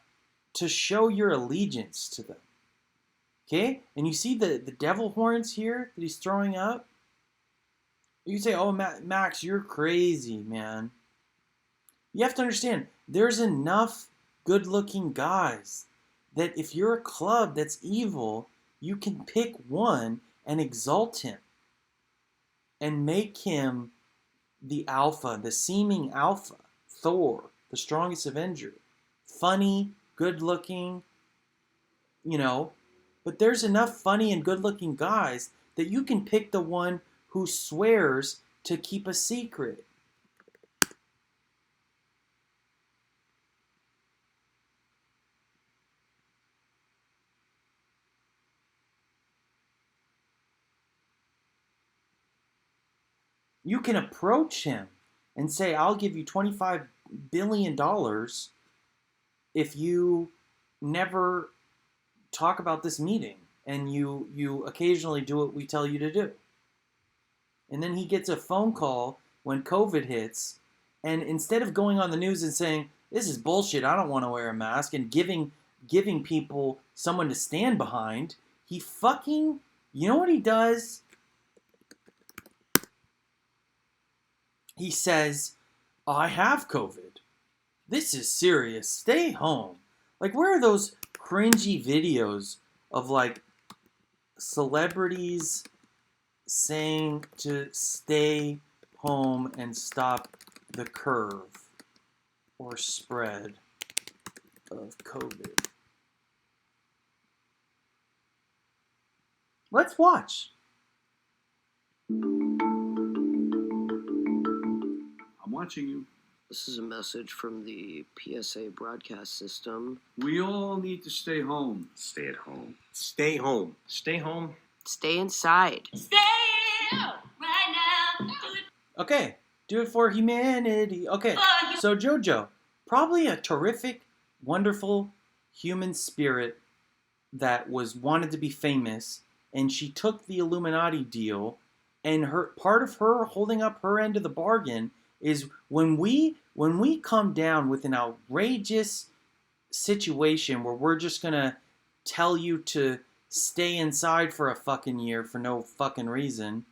show your allegiance to them. Okay? And you see the devil horns here that he's throwing up? You say, oh, Max, you're crazy, man. You have to understand, there's enough good-looking guys that if you're a club that's evil, you can pick one and exalt him and make him the alpha, the seeming alpha, Thor, the strongest Avenger. Funny, good-looking, you know. But there's enough funny and good-looking guys that you can pick the one who swears to keep a secret. You can approach him and say, I'll give you $25 billion if you never talk about this meeting and you occasionally do what we tell you to do. And then he gets a phone call when COVID hits, and instead of going on the news and saying, this is bullshit, I don't want to wear a mask, and giving people someone to stand behind, he fucking, you know what he does? He says, I have COVID. This is serious. Stay home. Like, where are those cringy videos of, like, celebrities saying to stay home and stop the curve or spread of COVID? Let's watch. watching you. This is a message from the PSA broadcast system. We all need to stay home. Stay at home. Stay home. Stay home. Stay inside. Stay right now. Okay, do it for humanity. Okay, so JoJo, probably a terrific, wonderful human spirit that was wanted to be famous, and she took the Illuminati deal, and her part of her holding up her end of the bargain is when we come down with an outrageous situation where we're just gonna tell you to stay inside for a fucking year for no fucking reason.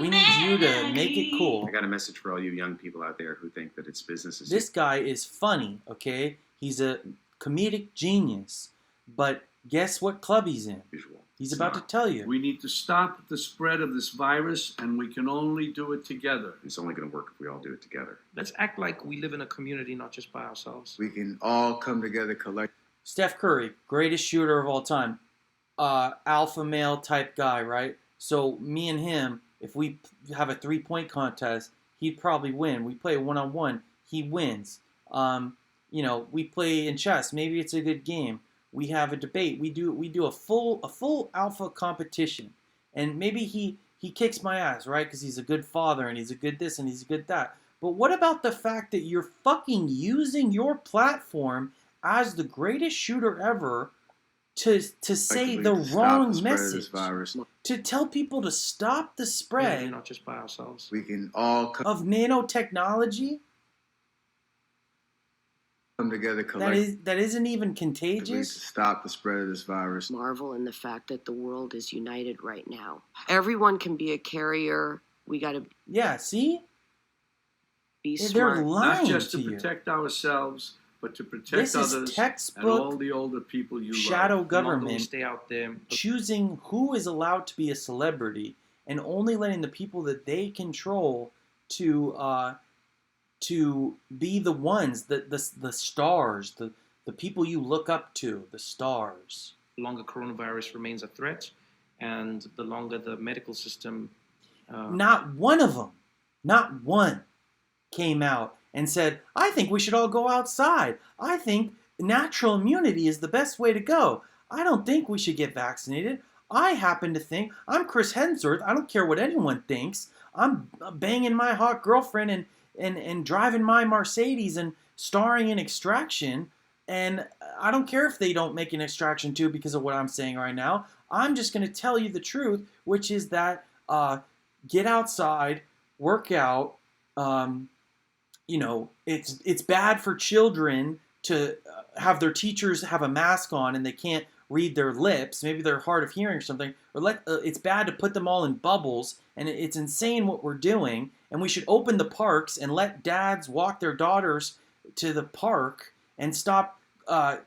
We need you to make it cool. I got a message for all you young people out there who think that it's business as This guy is funny, okay? He's a comedic genius. But guess what club he's in? usual. He's about to tell you. We need to stop the spread of this virus, and we can only do it together. It's only going to work if we all do it together. Let's act like we live in a community, not just by ourselves. We can all come together collectively. Steph Curry, greatest shooter of all time. Alpha male type guy, right? So me and him, if we have a 3-point contest, he'd probably win. We play a 1-on-1, he wins. We play in chess. Maybe it's a good game. We have a debate. We do a full alpha competition, and maybe he kicks my ass, right? Because he's a good father and he's a good this and he's a good that. But what about the fact that you're fucking using your platform as the greatest shooter ever to say the wrong message, to tell people to stop the spread Not just by ourselves. We can all come of nanotechnology together collectively that isn't even to contagious? stop the spread of this virus. Marvel in the fact that the world is united right now. Everyone can be a carrier. We got to Yeah, see? be They're smart. lying Not just to to you. protect ourselves, but to protect This others is and all textbook the older people you shadow love. The longer we government stay out there. choosing who is allowed to be a celebrity and only letting the people that they control to be the ones, the stars, the people you look up to, the stars. The longer coronavirus remains a threat, and the longer the medical system. Not one of them, not one, came out and said, I think we should all go outside. I think natural immunity is the best way to go. I don't think we should get vaccinated. I happen to think, I'm Chris Hemsworth. I don't care what anyone thinks. I'm banging my hot girlfriend and driving my Mercedes and starring in Extraction. And I don't care if they don't make an Extraction 2 because of what I'm saying right now. I'm just going to tell you the truth, which is that get outside, work out. It's bad for children to have their teachers have a mask on and they can't read their lips. Maybe they're hard of hearing or something. Or it's bad to put them all in bubbles. And it's insane what we're doing. And we should open the parks and let dads walk their daughters to the park and stop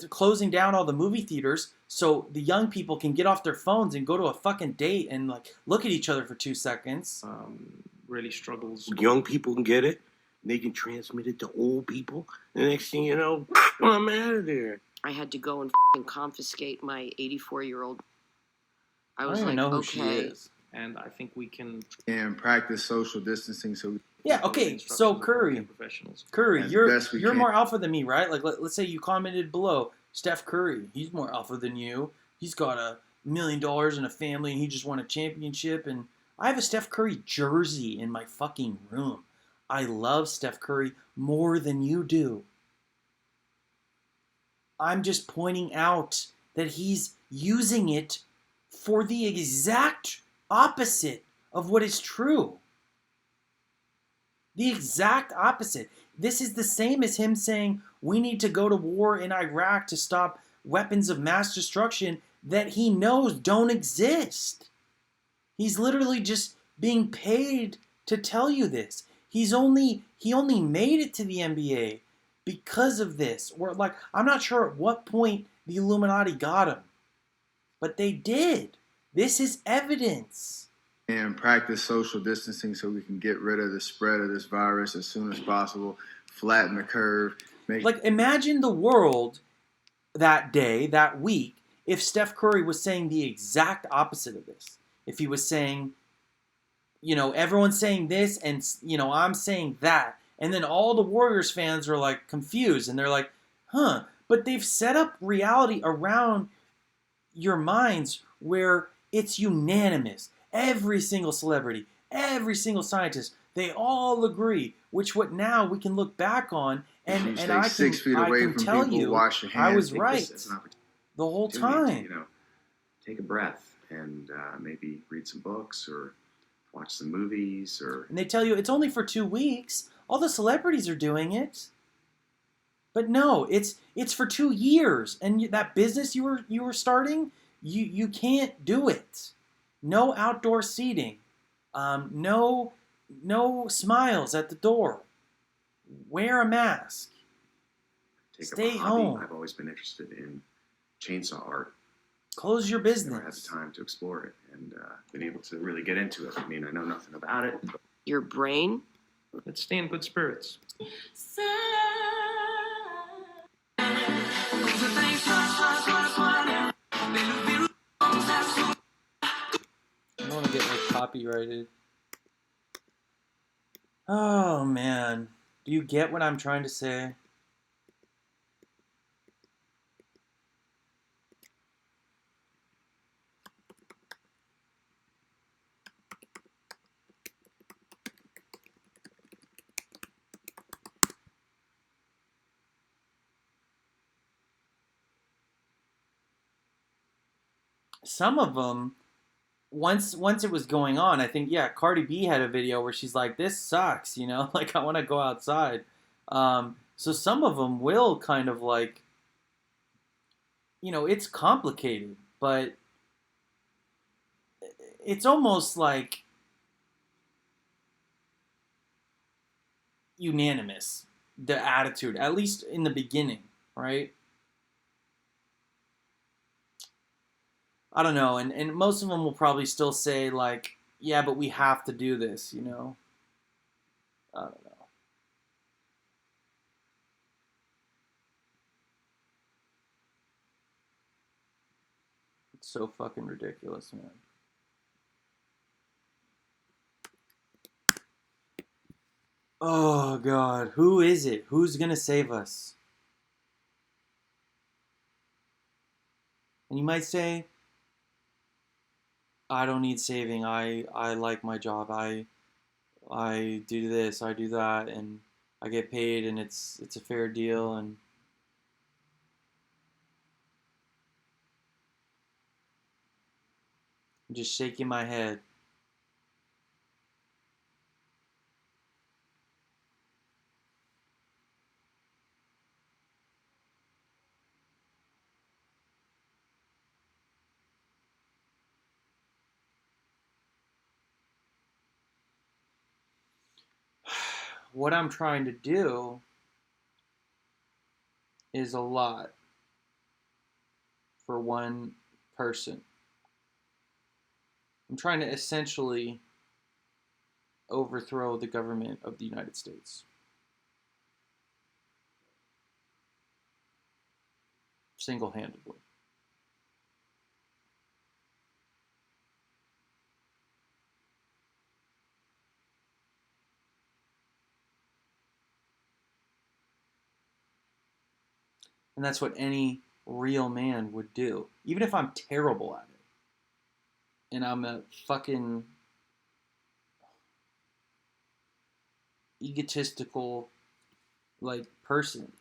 closing down all the movie theaters so the young people can get off their phones and go to a fucking date and look at each other for 2 seconds. Really struggles. Young people can get it. They can transmit it to old people. The next thing you know, I'm out of there. I had to go and confiscate my 84-year-old. I I was don't even like, know who she okay. is. And I think we can. And practice social distancing so Yeah, follow the okay, instructions so of healthcare Curry, professionals. As you're best we can. more alpha than me, right? Like let's say you commented below, Steph Curry, he's more alpha than you. He's got $1 million and a family, and he just won a championship. And I have a Steph Curry jersey in my fucking room. I love Steph Curry more than you do. I'm just pointing out that he's using it for the exact opposite of what is true. The exact opposite. This is the same as him saying we need to go to war in Iraq to stop weapons of mass destruction that he knows don't exist. He's literally just being paid to tell you this. He only made it to the NBA because of this. Or I'm not sure at what point the Illuminati got him, but they did. This is evidence. and practice social distancing so we can get rid of the spread of this virus as soon as possible, flatten the curve. Imagine the world that day, that week, if Steph Curry was saying the exact opposite of this. If he was saying, everyone's saying this and, I'm saying that. And then all the Warriors fans are like confused and they're like, huh, but they've set up reality around your minds where it's unanimous. Every single celebrity, every single scientist, they all agree. Which what now we can look back on If you and stay I 6 feet can away from tell people, you wash your I hands. was Take right this as an the whole opportunity to, time. take a breath and maybe read some books or watch some movies or. And they tell you it's only for 2 weeks. All the celebrities are doing it. But no, it's for 2 years, and that business you were starting, you can't do it. No outdoor seating, no smiles at the door. Wear a mask. Take Stay up a hobby. home. I've always been interested in chainsaw art. Close your Never had the business. time to explore it and been able to really get into it. I mean, I know nothing about it. Your brain? Let's stay in good spirits. I don't want to get like copyrighted. Oh man, do you get what I'm trying to say? Some of them, once it was going on, I think yeah, Cardi B had a video where she's like, "This sucks," you know, like I want to go outside. So some of them will kind of like, it's complicated, but it's almost like unanimous, the attitude, at least in the beginning, right? I don't know, and most of them will probably still say like, yeah, but we have to do this, you know? I don't know. It's so fucking ridiculous, man. Oh God, who is it? Who's gonna save us? And you might say, I don't need saving. I like my job. I do this, I do that, and I get paid, and it's a fair deal, and I'm just shaking my head. What I'm trying to do is a lot for one person. I'm trying to essentially overthrow the government of the United States. Single-handedly. And that's what any real man would do. Even if I'm terrible at it. And I'm a fucking egotistical, like, person.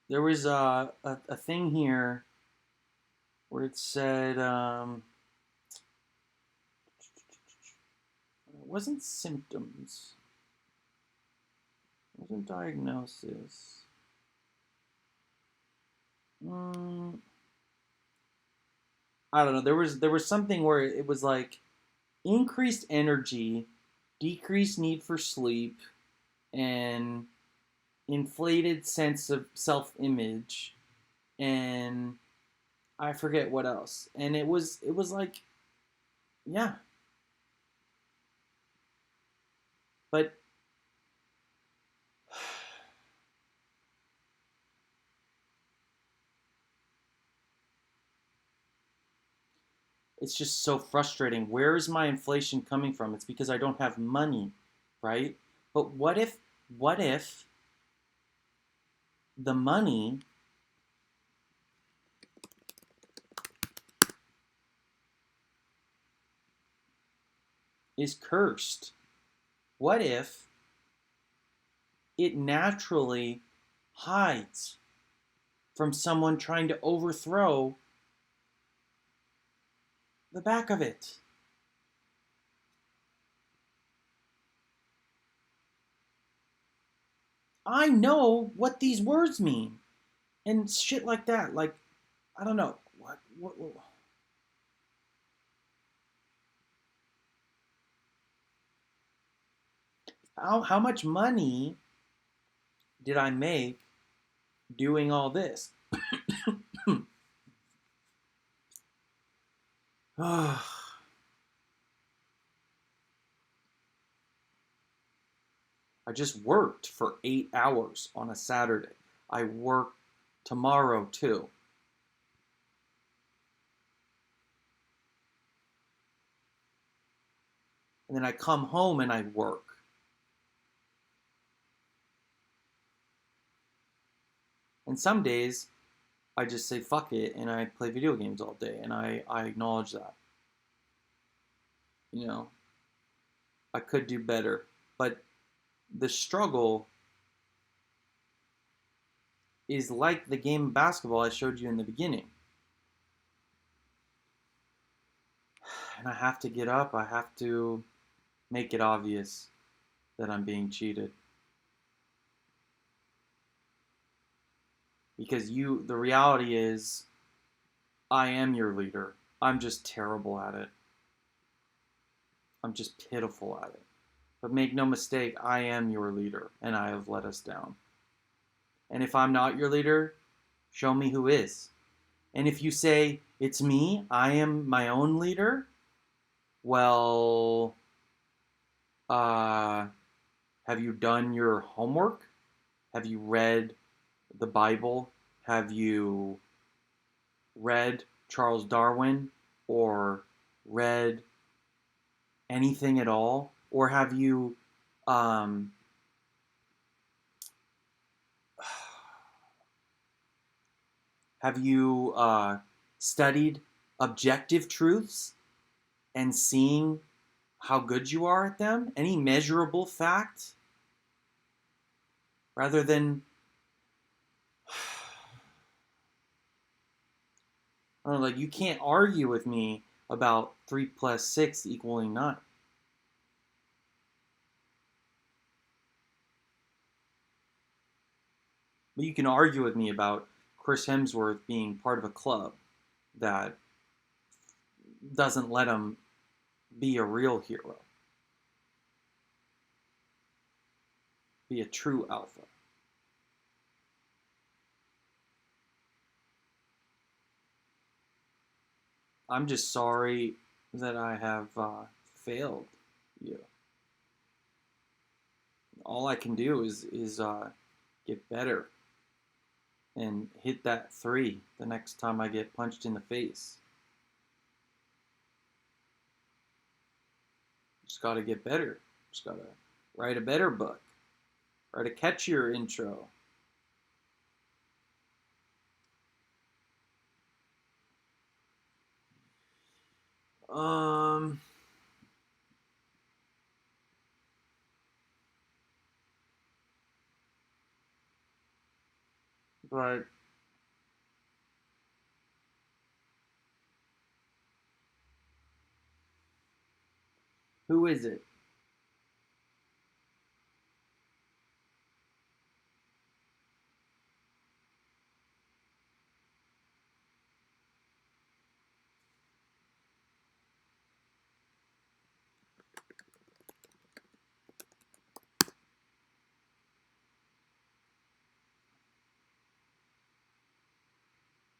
There was a thing here where it said, it wasn't symptoms. It wasn't diagnosis. I don't know. There was something where it was like increased energy, decreased need for sleep, and inflated sense of self-image, and I forget what else. And it was like, yeah. But It's just so frustrating. Where is my inflation coming from? It's because I don't have money, right? But what if the money is cursed? What if it naturally hides from someone trying to overthrow the back of it? I know what these words mean and shit like that. Like, I don't know. What how much money did I make doing all this? I just worked for 8 hours on a Saturday. I work tomorrow too. And then I come home and I work. And some days I just say fuck it and I play video games all day, and I acknowledge that. You know, I could do better, but the struggle is like the game of basketball I showed you in the beginning. And I have to get up, I have to make it obvious that I'm being cheated. Because the reality is, I am your leader. I'm just terrible at it. I'm just pitiful at it. But make no mistake, I am your leader, and I have let us down. And if I'm not your leader, show me who is. And if you say, it's me, I am my own leader, well, have you done your homework? Have you read the Bible? Have you read Charles Darwin or read anything at all? Or have you studied objective truths and seeing how good you are at them? Any measurable fact? Rather than, I don't know, like, you can't argue with me about 3 plus 6 equaling 9. But you can argue with me about Chris Hemsworth being part of a club that doesn't let him be a real hero, be a true alpha. I'm just sorry that I have failed you. All I can do is get better and hit that 3 the next time I get punched in the face. Just gotta get better. Just gotta write a better book. Write a catchier intro. But who is it?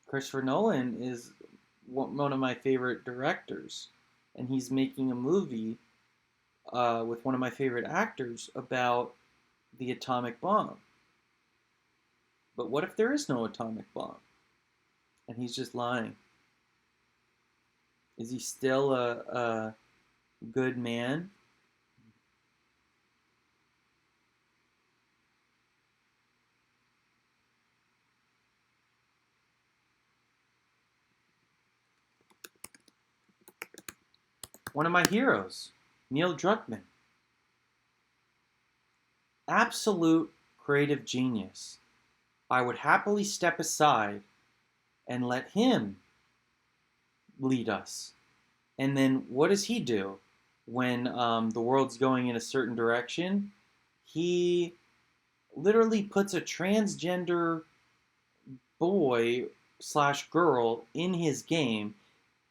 Christopher Nolan is one of my favorite directors, and he's making a movie with one of my favorite actors about the atomic bomb. But what if there is no atomic bomb? And he's just lying. Is he still a good man? One of my heroes, Neil Druckmann. Absolute creative genius. I would happily step aside and let him lead us. And then what does he do when the world's going in a certain direction? He literally puts a transgender boy slash girl in his game,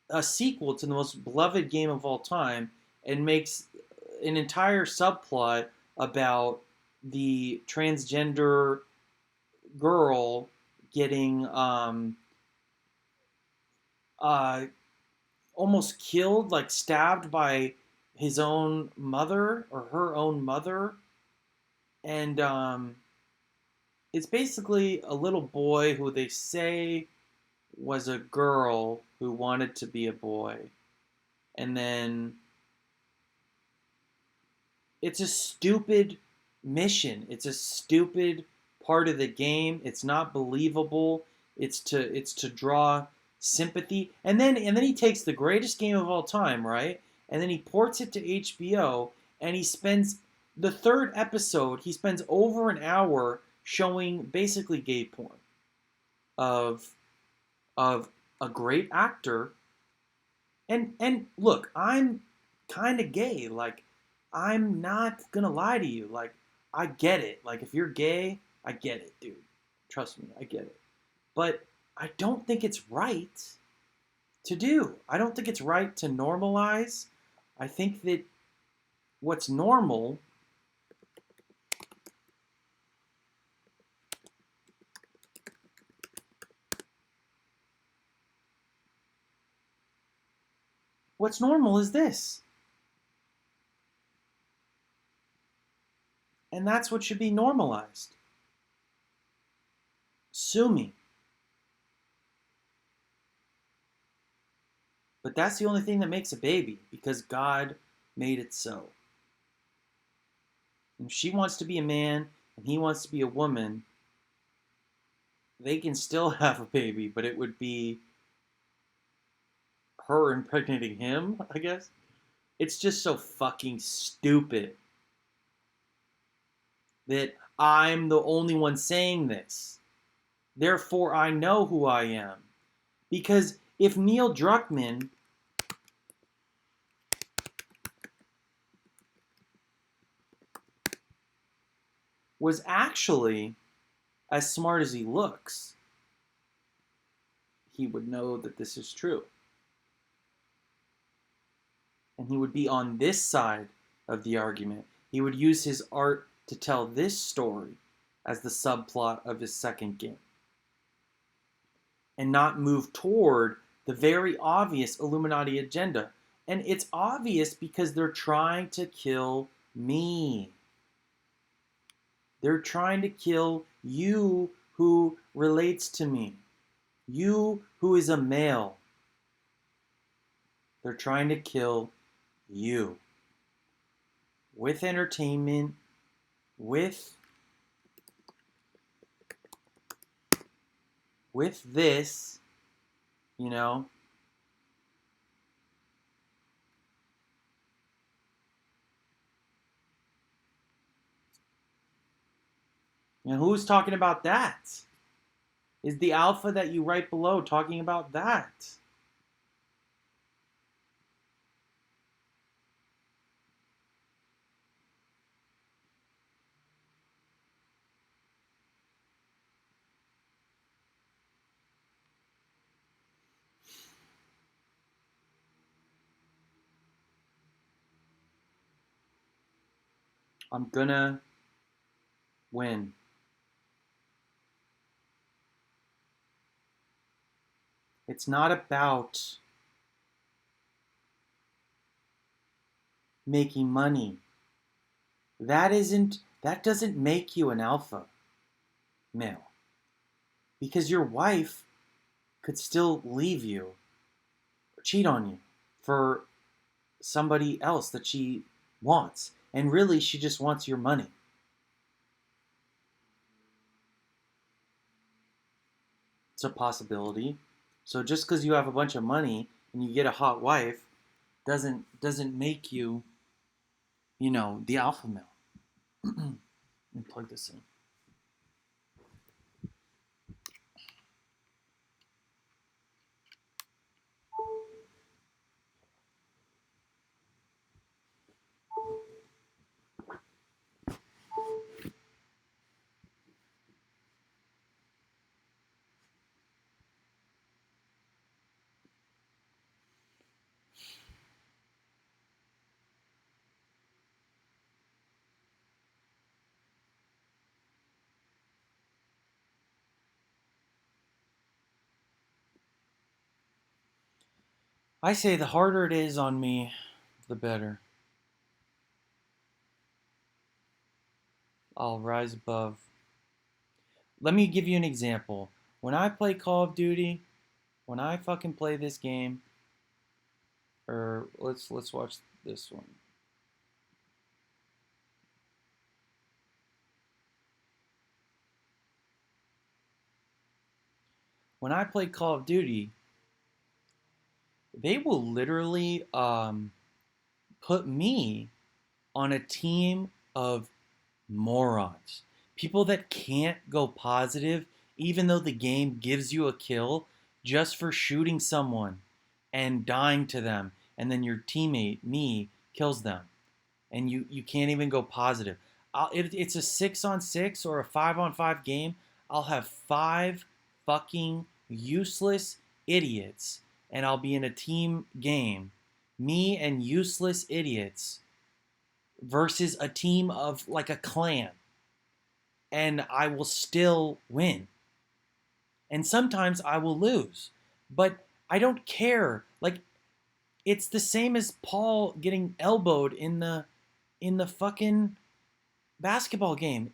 a sequel to the most beloved game of all time, and makes an entire subplot about the transgender girl getting uh, almost killed, like stabbed by his own mother or her own mother. And it's basically a little boy who they say was a girl who wanted to be a boy. And then it's a stupid mission. It's a stupid part of the game. It's not believable. It's to draw sympathy. And then he takes the greatest game of all time, right? And then he ports it to HBO, and he spends the third episode, he spends over an hour showing basically gay porn of a great actor. And look, I'm kind of gay. Like, I'm not gonna lie to you. Like, I get it. Like, if you're gay, I get it, dude. Trust me, I get it. But I don't think it's right to do. I don't think it's right to normalize. I think that what's normal is this. And that's what should be normalized. Sue me. But that's the only thing that makes a baby, because God made it so. And if she wants to be a man and he wants to be a woman, they can still have a baby, but it would be her impregnating him, I guess. It's just so fucking stupid that I'm the only one saying this. Therefore, I know who I am. Because if Neil Druckmann was actually as smart as he looks, he would know that this is true. And he would be on this side of the argument. He would use his art to tell this story as the subplot of his second game. And not move toward the very obvious Illuminati agenda. And it's obvious because they're trying to kill me. They're trying to kill you who relates to me. You who is a male. They're trying to kill you. With entertainment, with this, you know. And who's talking about that? Is the alpha that you write below talking about that? I'm gonna win. It's not about making money. That doesn't make you an alpha male. Because your wife could still leave you or cheat on you. for somebody else that she wants. And really, she just wants your money. It's a possibility. So just because you have a bunch of money and you get a hot wife doesn't make you, the alpha male. Let me plug this in. I say the harder it is on me, the better. I'll rise above. Let me give you an example. When I play Call of Duty, when I fucking play this game, or let's watch this one. When I play Call of Duty, they will literally put me on a team of morons. People that can't go positive, even though the game gives you a kill, just for shooting someone and dying to them, and then your teammate, me, kills them. And you can't even go positive. It's a 6-on-6 or a 5-on-5 game. I'll have 5 fucking useless idiots, and I'll be in a team game. Me and useless idiots versus a team of like a clan. And I will still win. And sometimes I will lose. But I don't care. Like, it's the same as Paul getting elbowed in the fucking basketball game.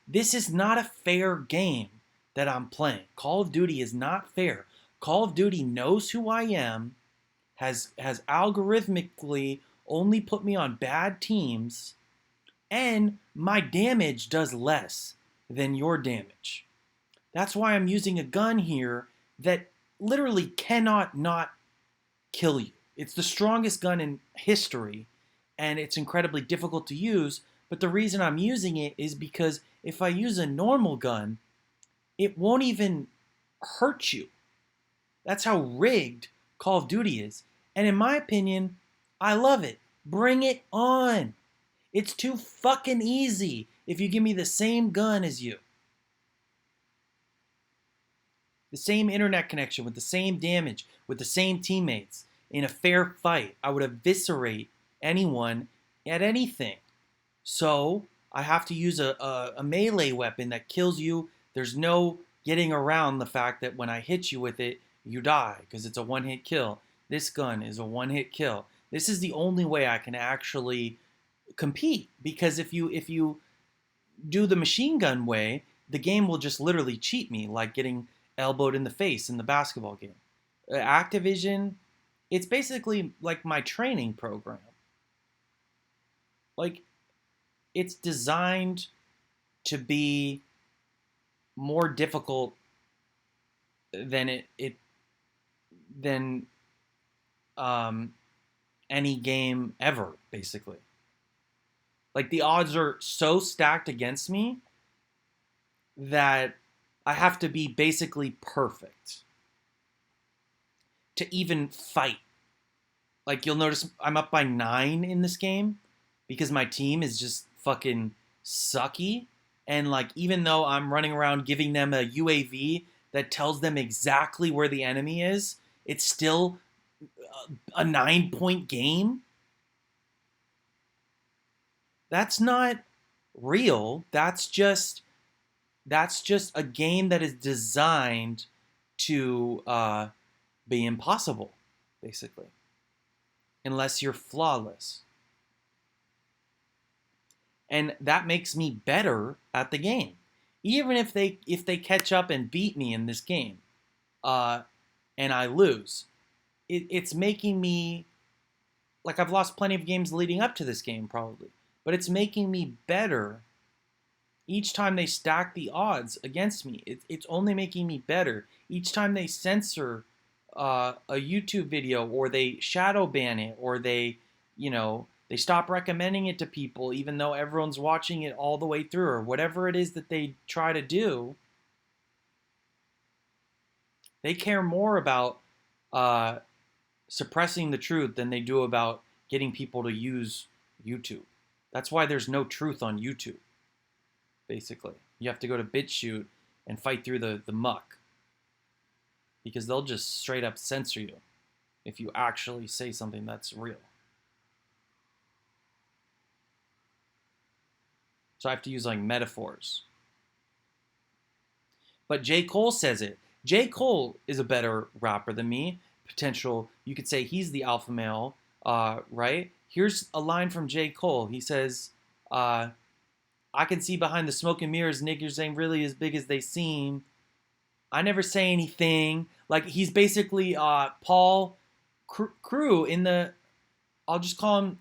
This is not a fair game that I'm playing. Call of Duty is not fair. Call of Duty knows who I am, has algorithmically only put me on bad teams, and my damage does less than your damage. That's why I'm using a gun here that literally cannot not kill you. It's the strongest gun in history, and it's incredibly difficult to use, but the reason I'm using it is because if I use a normal gun, it won't even hurt you. That's how rigged Call of Duty is. And in my opinion, I love it. Bring it on. It's too fucking easy if you give me the same gun as you. The same internet connection, with the same damage, with the same teammates. In a fair fight, I would eviscerate anyone at anything. So I have to use a melee weapon that kills you. There's no getting around the fact that when I hit you with it, you die, because it's a one-hit kill. This gun is a one-hit kill. This is the only way I can actually compete, because if you do the machine gun way, the game will just literally cheat me, like getting elbowed in the face in the basketball game. Activision, it's basically like my training program. Like, it's designed to be more difficult than any game ever, basically. Like, the odds are so stacked against me that I have to be basically perfect to even fight. Like, you'll notice I'm up by 9 in this game because my team is just fucking sucky. And, like, even though I'm running around giving them a UAV that tells them exactly where the enemy is, it's still a 9-point game. That's not real. That's just a game that is designed to be impossible, basically, unless you're flawless. And that makes me better at the game, even if they catch up and beat me in this game, and I lose. It's making me like I've lost plenty of games leading up to this game probably, but it's making me better. Each time they stack the odds against me, it's only making me better. Each time they censor a YouTube video, or they shadow ban it, or they stop recommending it to people even though everyone's watching it all the way through, or whatever it is that they try to do, they care more about suppressing the truth than they do about getting people to use YouTube. That's why there's no truth on YouTube. Basically, you have to go to BitChute and fight through the muck, because they'll just straight up censor you if you actually say something that's real. So I have to use like metaphors. But J. Cole says it. J. Cole is a better rapper than me. Potential, you could say he's the alpha male, right? Here's a line from J. Cole. He says, I can see behind the smoke and mirrors, niggas ain't really as big as they seem. I never say anything. Like, he's basically Paul Crew in the, I'll just call him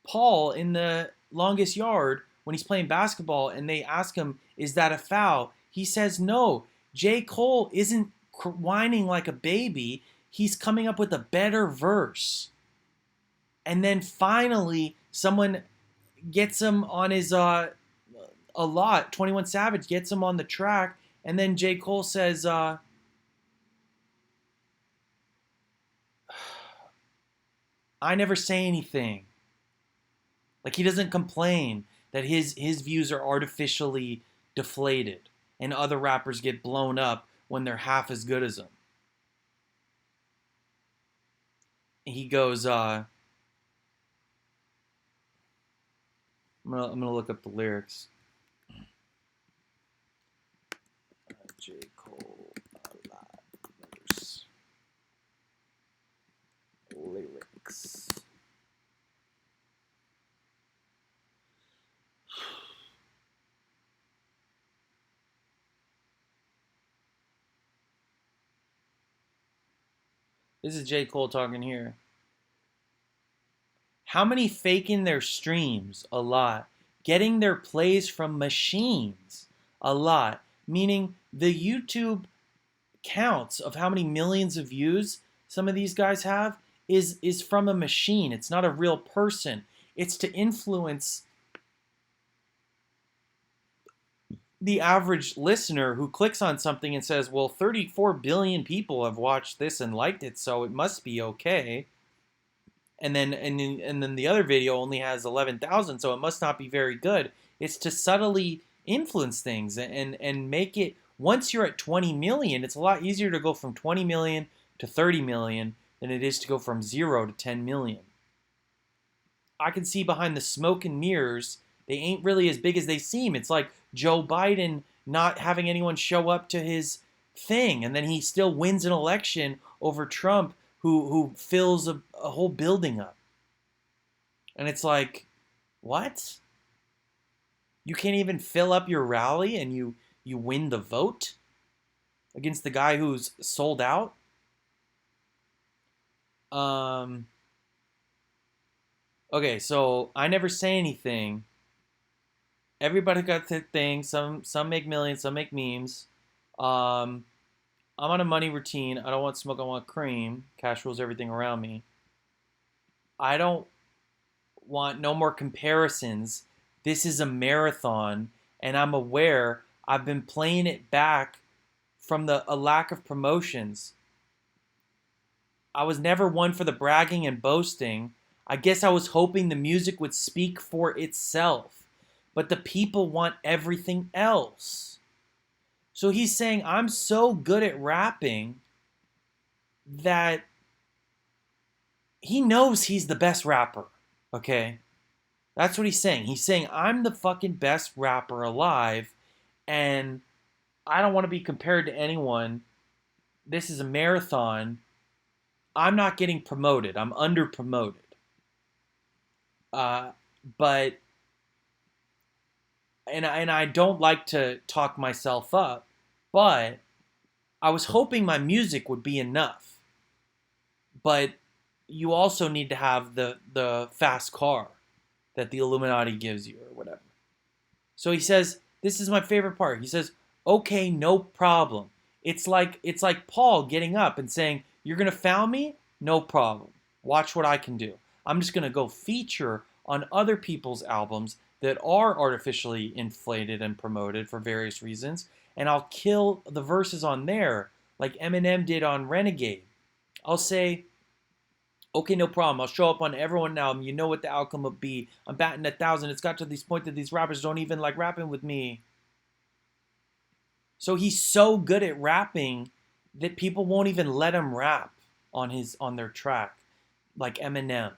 Paul in The Longest Yard when he's playing basketball, and they ask him, is that a foul? He says no. J. Cole isn't whining like a baby. He's coming up with a better verse. And then finally, someone gets him on his, a lot. 21 Savage gets him on the track. And then J. Cole says, I never say anything. Like, he doesn't complain that his views are artificially deflated and other rappers get blown up when they're half as good as him. He goes, I'm gonna look up the lyrics. J. Cole lyrics. This is J. Cole talking here. How many faking their streams? A lot. Getting their plays from machines? A lot. Meaning the YouTube counts of how many millions of views some of these guys have is from a machine. It's not a real person. It's to influence the average listener who clicks on something and says, well, 34 billion people have watched this and liked it, so it must be okay. And then the other video only has 11,000, so it must not be very good. It's to subtly influence things and make it, once you're at 20 million, it's a lot easier to go from 20 million to 30 million than it is to go from 0 to 10 million. I can see behind the smoke and mirrors, they ain't really as big as they seem. It's like Joe Biden not having anyone show up to his thing, and then he still wins an election over Trump, who fills a whole building up. And it's like, what? You can't even fill up your rally and you win the vote against the guy who's sold out? Okay, so I never say anything. Everybody got their thing. Some make millions, some make memes. I'm on a money routine. I don't want smoke, I want cream. Cash rules everything around me. I don't want no more comparisons. This is a marathon, and I'm aware I've been playing it back from a lack of promotions. I was never one for the bragging and boasting. I guess I was hoping the music would speak for itself. But the people want everything else. So he's saying, I'm so good at rapping that he knows he's the best rapper, okay? That's what he's saying. He's saying, I'm the fucking best rapper alive, and I don't want to be compared to anyone. This is a marathon. I'm not getting promoted. I'm under-promoted. But... And I don't like to talk myself up, but I was hoping my music would be enough. But you also need to have the fast car that the Illuminati gives you or whatever. So he says, this is my favorite part. He says, okay, no problem. It's like Paul getting up and saying, you're going to foul me? No problem. Watch what I can do. I'm just going to go feature on other people's albums that are artificially inflated and promoted for various reasons, and I'll kill the verses on there like Eminem did on Renegade. I'll say, okay, no problem. I'll show up on everyone's album. You know what the outcome will be. I'm batting 1,000. It's got to this point that these rappers don't even like rapping with me. So he's so good at rapping that people won't even let him rap on their track, like Eminem.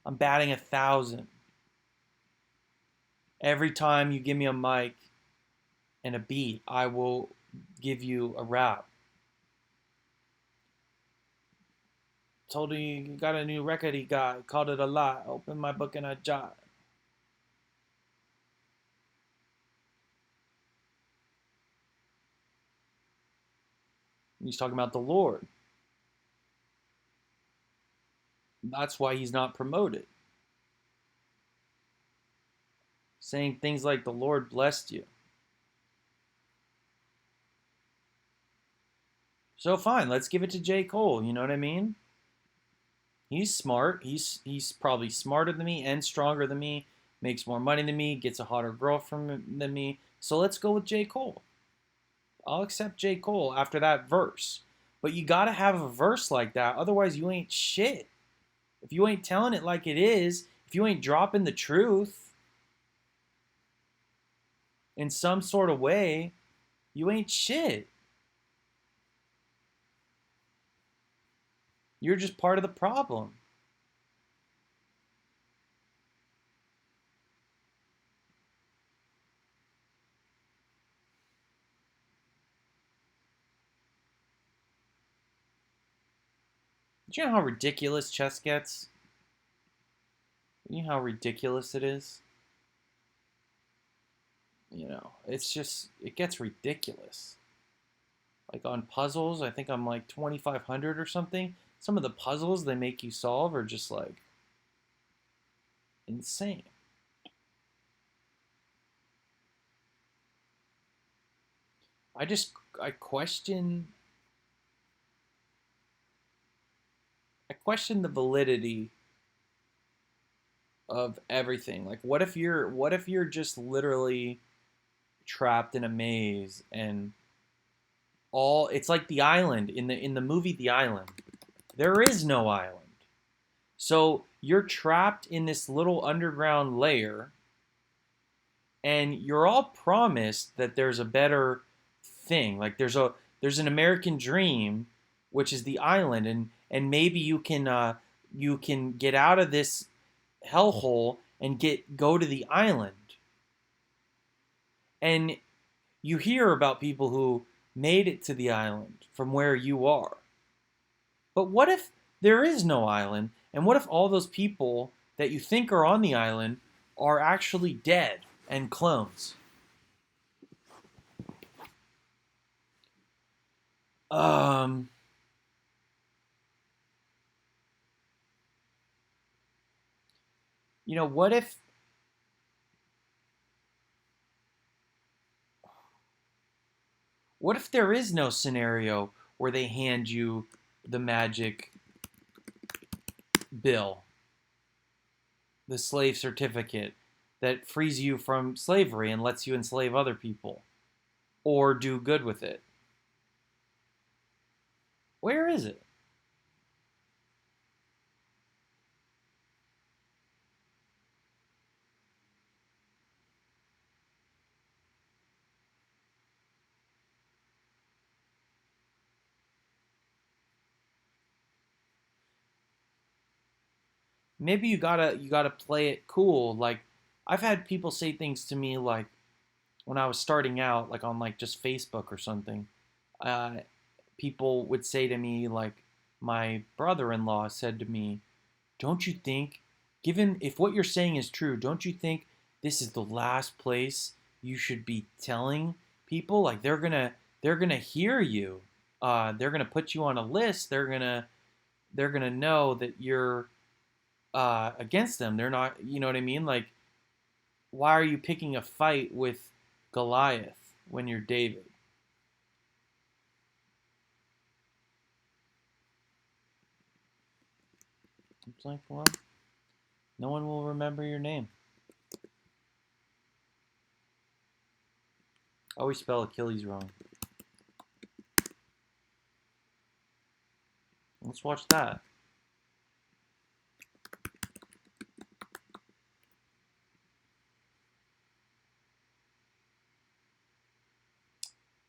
I'm batting 1,000. Every time you give me a mic and a beat, I will give you a rap. Told you he got a new record he got. Called it a lot. Opened my book and I jot. He's talking about the Lord. That's why he's not promoted. Saying things like the Lord blessed you. So fine, let's give it to J. Cole, you know what I mean? He's smart. He's probably smarter than me and stronger than me, makes more money than me, gets a hotter girl than me. So let's go with J. Cole. I'll accept J. Cole after that verse. But you gotta have a verse like that, otherwise you ain't shit. If you ain't telling it like it is, if you ain't dropping the truth in some sort of way, you ain't shit. You're just part of the problem. Do you know how ridiculous chess gets? You know how ridiculous it is? You know, it's just, it gets ridiculous. Like on puzzles, I think I'm like 2,500 or something. Some of the puzzles they make you solve are just like insane. I question the validity of everything. Like what if you're just literally trapped in a maze and it's like the island in the movie The Island. There is no island. So you're trapped in this little underground layer and you're all promised that there's a better thing. Like there's an American dream, which is the island, and maybe you can get out of this hellhole and go to the island. And you hear about people who made it to the island from where you are. But what if there is no island? And what if all those people that you think are on the island are actually dead and clones? You know, what if there is no scenario where they hand you the magic bill, the slave certificate that frees you from slavery and lets you enslave other people or do good with it? Where is it? Maybe you gotta play it cool. Like I've had people say things to me like when I was starting out, like on like just Facebook or something. People would say to me like, my brother-in-law said to me, "Don't you think, given if what you're saying is true, don't you think this is the last place you should be telling people? Like they're they're gonna hear you. They're gonna put you on a list. They're gonna know that you're against them. They're not. You know what I mean? Like, why are you picking a fight with Goliath when you're David? It's like, well, no one will remember your name. I always spell Achilles wrong. Let's watch that.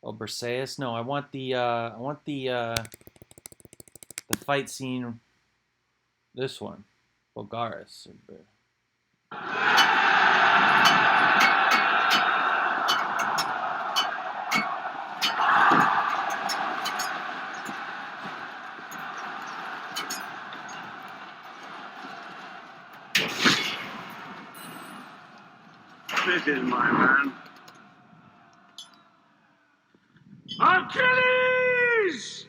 Oh, Briseis? No, I want the fight scene. This one, Bulgaris. This is my man. Achilles!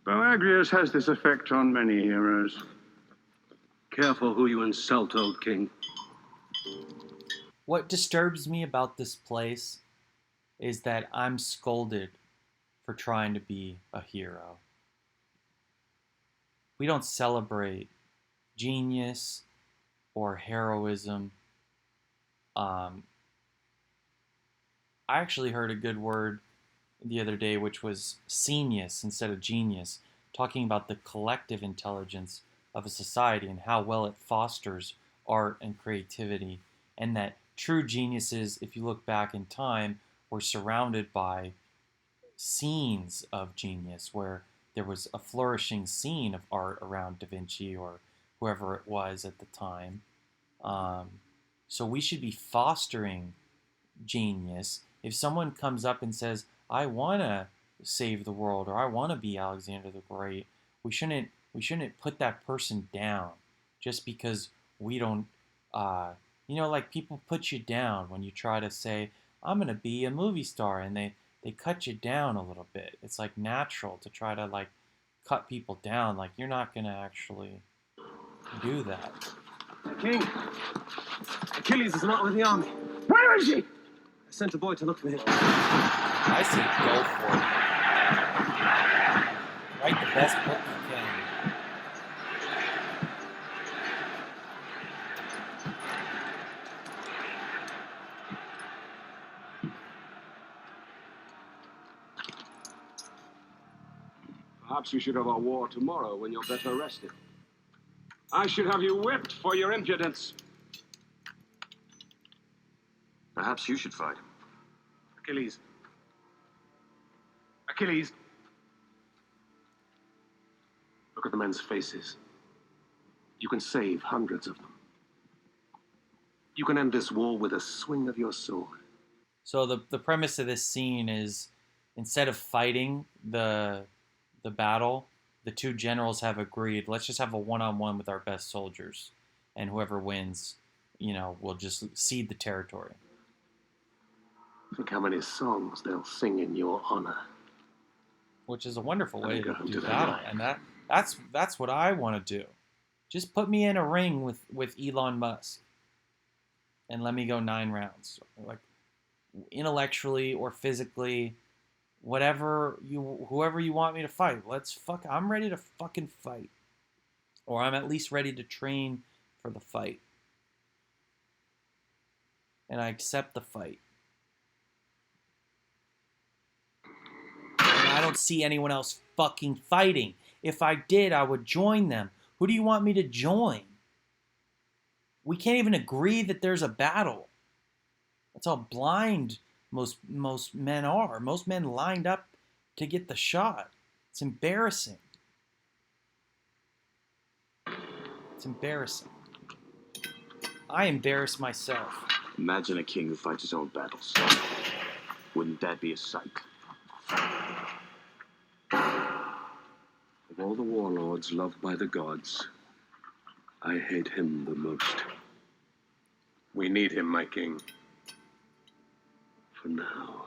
Boagrius has this effect on many heroes. Careful who you insult, old king. What disturbs me about this place is that I'm scolded for trying to be a hero. We don't celebrate genius or heroism. I actually heard a good word the other day, which was genius instead of genius, talking about the collective intelligence of a society and how well it fosters art and creativity, and that true geniuses, if you look back in time, were surrounded by scenes of genius where there was a flourishing scene of art around Da Vinci or whoever it was at the time. So we should be fostering genius. If someone comes up and says, I want to save the world or I want to be Alexander the Great, we shouldn't put that person down just because we don't, like people put you down when you try to say, I'm going to be a movie star, and they cut you down a little bit. It's like natural to try to like cut people down. Like you're not going to actually do that. King, Achilles is not with the army. Where is he? I sent a boy to look for him. I say go for it. Write the best book you can. Perhaps we should have our war tomorrow when you're better rested. I should have you whipped for your impudence. Perhaps you should fight him. Achilles. Achilles. Look at the men's faces. You can save hundreds of them. You can end this war with a swing of your sword. So the premise of this scene is, instead of fighting the battle, the two generals have agreed, let's just have a one-on-one with our best soldiers, and whoever wins, will just cede the territory. Think how many songs they'll sing in your honor. Which is a wonderful way to do to that battle, line. and that's what I want to do. Just put me in a ring with Elon Musk, and let me go 9 rounds, like intellectually or physically. Whoever you want me to fight, I'm ready to fucking fight. Or I'm at least ready to train for the fight. And I accept the fight. And I don't see anyone else fucking fighting. If I did, I would join them. Who do you want me to join? We can't even agree that there's a battle. That's how blind most men are. Most men lined up to get the shot. It's embarrassing. It's embarrassing. I embarrass myself. Imagine a king who fights his own battles. Wouldn't that be a sight? Of all the warlords loved by the gods, I hate him the most. We need him, my king. For now.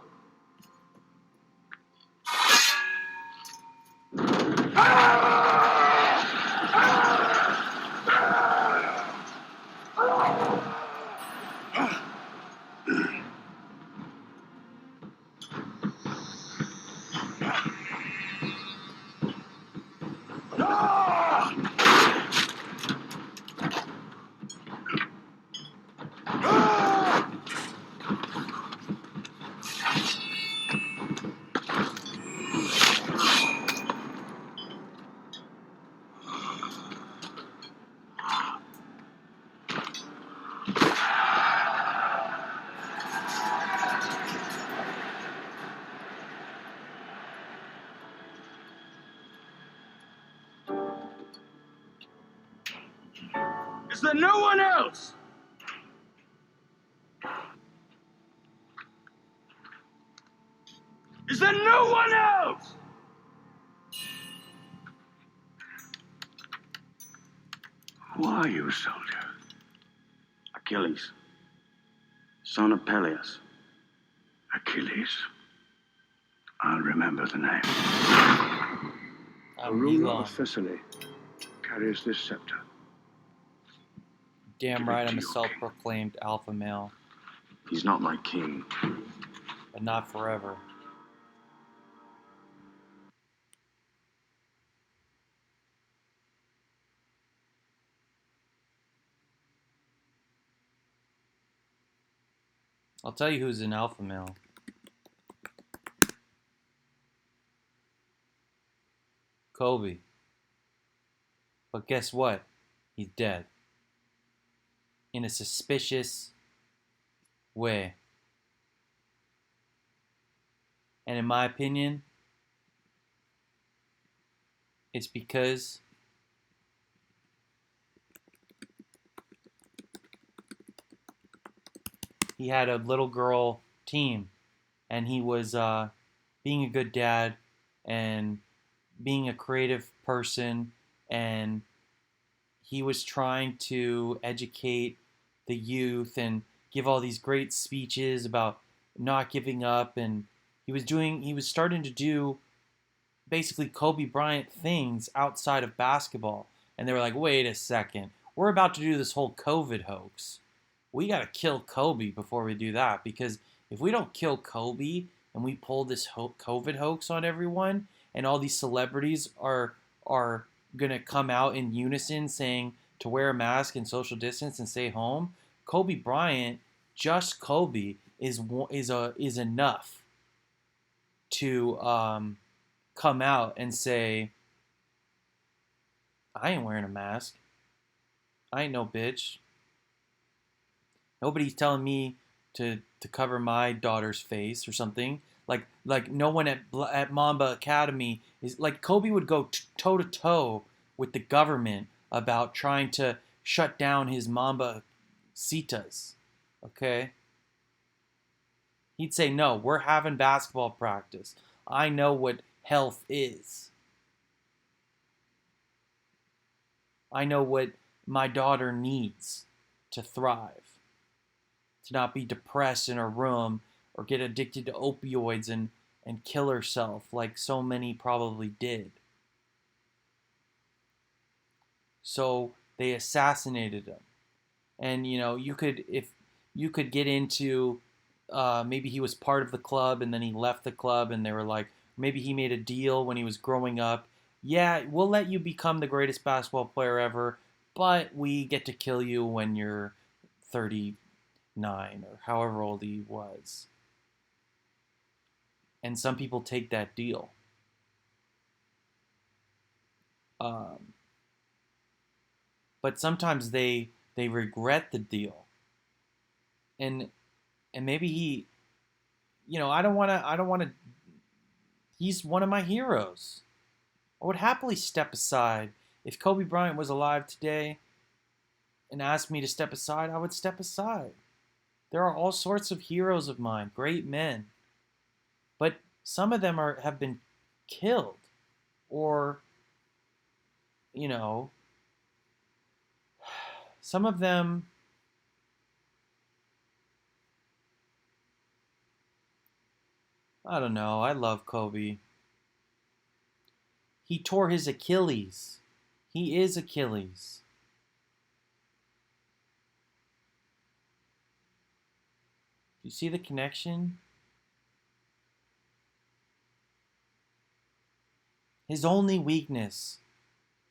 Is there no one else? Is there no one else? Who are you, soldier? Achilles, son of Peleus. Achilles. I'll remember the name. The ruler of Thessaly carries this scepter. Damn Give it right, to I'm a your self-proclaimed alpha male, He's not my king. but not forever. I'll tell you who's an alpha male. Kobe. But guess what? He's dead. In a suspicious way. And in my opinion, it's because he had a little girl team, and he was being a good dad and being a creative person, and he was trying to educate the youth and give all these great speeches about not giving up, and he was starting to do basically Kobe Bryant things outside of basketball. And they were like, wait a second, we're about to do this whole COVID hoax. We got to kill Kobe before we do that, because if we don't kill Kobe and we pull this COVID hoax on everyone, and all these celebrities are going to come out in unison saying to wear a mask and social distance and stay home, Kobe Bryant, just Kobe, is enough to come out and say, I ain't wearing a mask. I ain't no bitch. Nobody's telling me to cover my daughter's face or something. Like no one at Mamba Academy is like, Kobe would go toe to toe with the government about trying to shut down his Mamba Citas. Okay? He'd say, no, we're having basketball practice. I know what health is. I know what my daughter needs to thrive. To not be depressed in her room or get addicted to opioids and kill herself like so many probably did. So they assassinated him. And you could get into maybe he was part of the club and then he left the club, and they were like, maybe he made a deal when he was growing up. Yeah, we'll let you become the greatest basketball player ever, but we get to kill you when you're 39 or however old he was. And some people take that deal. But sometimes they regret the deal. And maybe he, I don't want to, he's one of my heroes. I would happily step aside. If Kobe Bryant was alive today and asked me to step aside, I would step aside. There are all sorts of heroes of mine, great men. But some of them have been killed or, some of them, I don't know. I love Kobe. He tore his Achilles. He is Achilles. You see the connection? His only weakness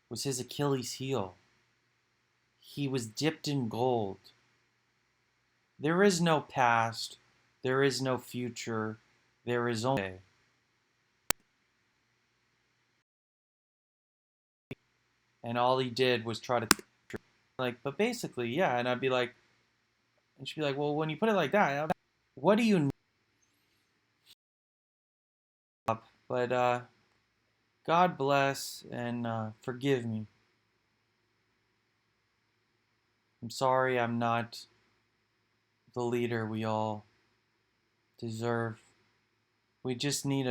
was his Achilles heel. He was dipped in gold. There is no past. There is no future. There is only. And all he did was try to, like, but basically, yeah. And I'd be like, and she'd be like, well, when you put it like that, what do you know? But God bless and forgive me. I'm sorry I'm not the leader we all deserve. We just need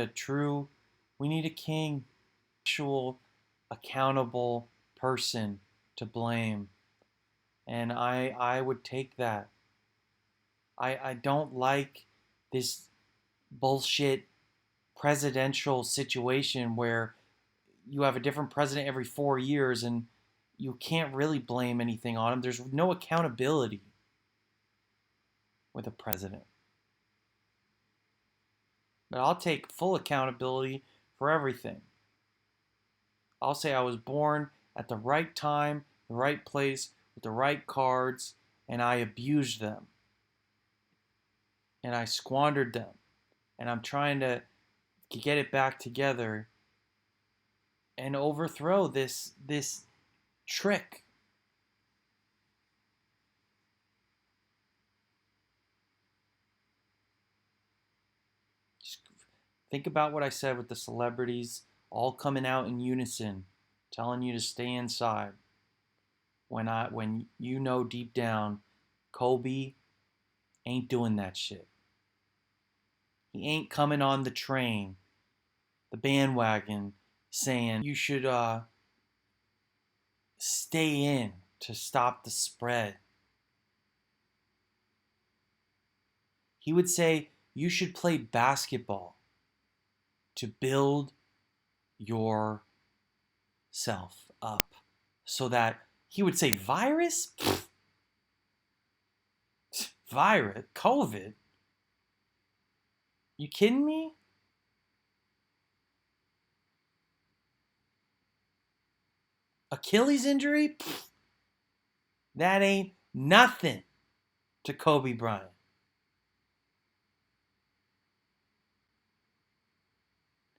we need a king, actual, accountable person to blame. And I would take that. I don't like this bullshit presidential situation where you have a different president every 4 years and you can't really blame anything on him. There's no accountability with a president. But I'll take full accountability for everything. I'll say I was born at the right time, the right place, with the right cards, and I abused them. And I squandered them. And I'm trying to get it back together and overthrow this trick. Just think about what I said with the celebrities all coming out in unison, telling you to stay inside. When you know deep down, Kobe ain't doing that shit. He ain't coming on the train, the bandwagon, saying you should stay in to stop the spread. He would say you should play basketball to build yourself up so that he would say virus? Pfft. Virus? COVID? You kidding me? Achilles injury? Pfft. That ain't nothing to Kobe Bryant.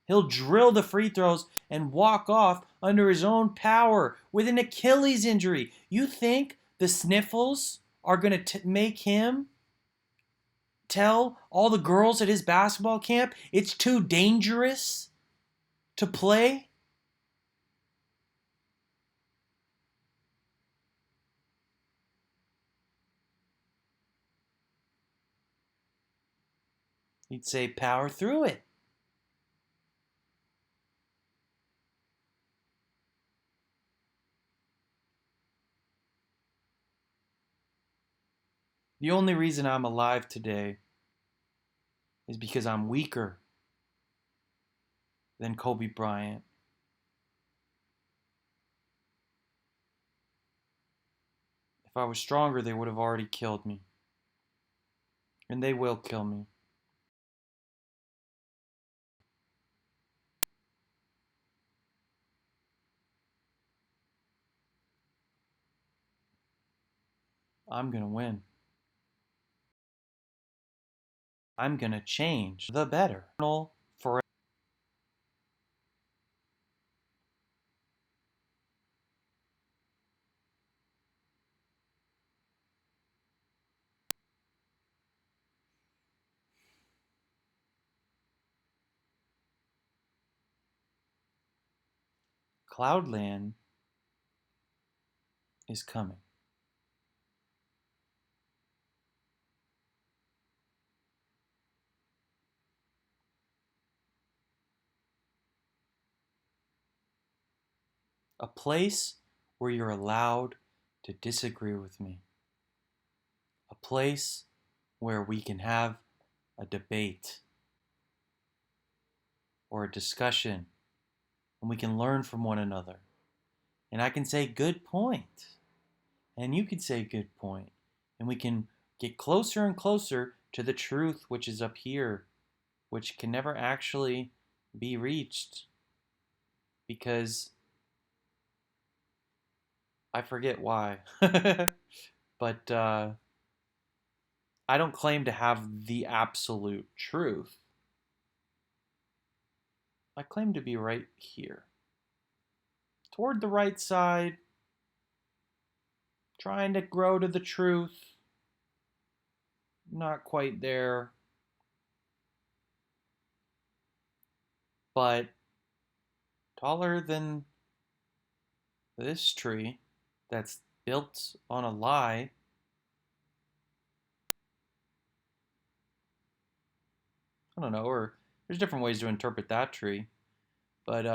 He'll drill the free throws and walk off under his own power with an Achilles injury. You think the sniffles are going to make him tell all the girls at his basketball camp it's too dangerous to play? He'd say, power through it. The only reason I'm alive today is because I'm weaker than Kobe Bryant. If I was stronger, they would have already killed me. And they will kill me. I'm going to win. I'm going to change the better. For Cloudland is coming. A place where you're allowed to disagree with me. A place where we can have a debate or a discussion and we can learn from one another. And I can say, good point. And you can say, good point. And we can get closer and closer to the truth which is up here, which can never actually be reached. Because I forget why. But I don't claim to have the absolute truth. I claim to be right here. Toward the right side, trying to grow to the truth. Not quite there. But taller than this tree that's built on a lie. I don't know, or there's different ways to interpret that tree. But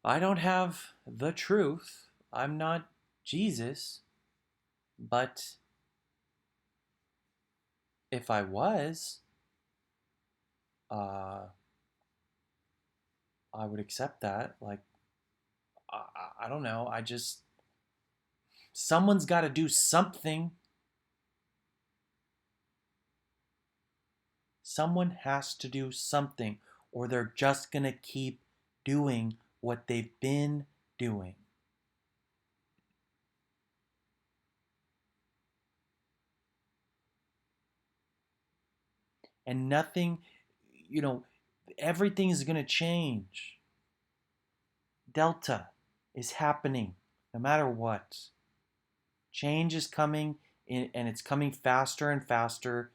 I don't have the truth. I'm not Jesus. But if I was, I would accept that. Like, I don't know. Someone's got to do something. Someone has to do something, or they're just going to keep doing what they've been doing. And nothing, everything is going to change. Delta is happening no matter what. Change is coming in, and it's coming faster and faster,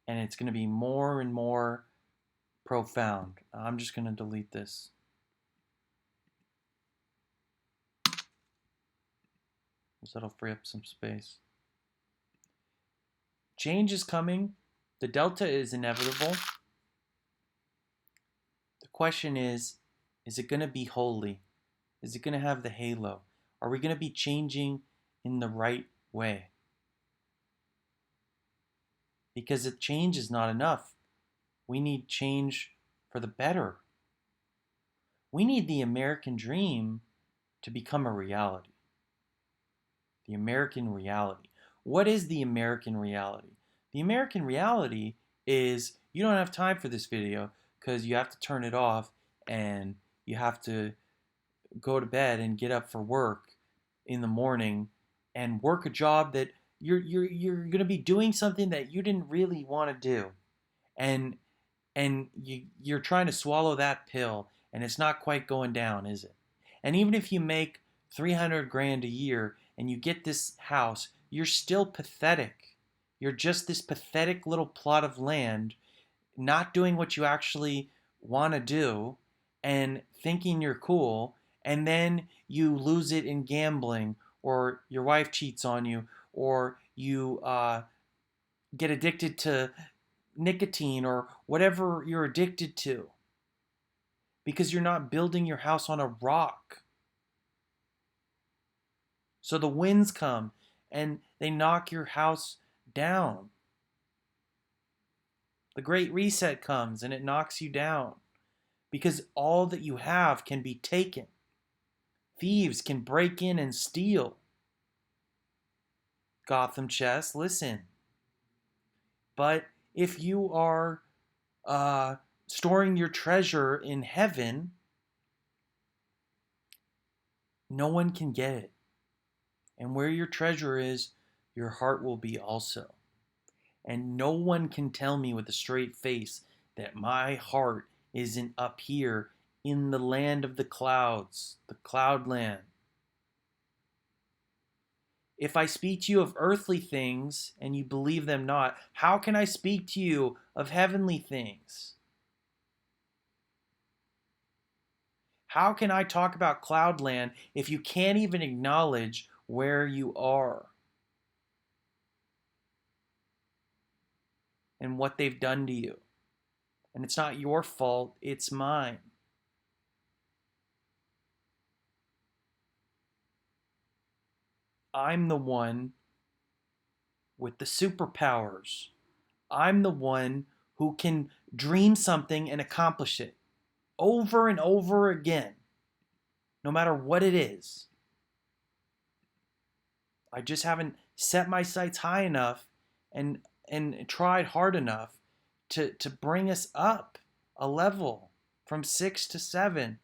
and it's going to be more and more profound. I'm just going to delete this. So that'll free up some space. Change is coming. The delta is inevitable. The question is it going to be holy? Is it going to have the halo? Are we going to be changing in the right way? Because the change is not enough. We need change for the better. We need the American dream to become a reality. The American reality. What is the American reality? The American reality is, you don't have time for this video because you have to turn it off and you have to go to bed and get up for work in the morning and work a job that you're going to be doing something that you didn't really want to do. And you're trying to swallow that pill and it's not quite going down, is it? And even if you make 300 grand a year and you get this house, you're still pathetic. You're just this pathetic little plot of land, not doing what you actually want to do and thinking you're cool, and then you lose it in gambling, or your wife cheats on you, or you get addicted to nicotine or whatever you're addicted to, because you're not building your house on a rock. So the winds come and they knock your house down. The Great Reset comes and it knocks you down, because all that you have can be taken. Thieves can break in and steal. Gotham Chess, listen. But if you are storing your treasure in heaven, no one can get it. And where your treasure is, your heart will be also. And no one can tell me with a straight face that my heart isn't up here in the land of the clouds, the cloud land. If I speak to you of earthly things and you believe them not, how can I speak to you of heavenly things? How can I talk about cloudland if you can't even acknowledge where you are and what they've done to you? And it's not your fault, it's mine. I'm the one with the superpowers. I'm the one who can dream something and accomplish it over and over again, no matter what it is. I just haven't set my sights high enough and tried hard enough to bring us up a level from 6 to 7.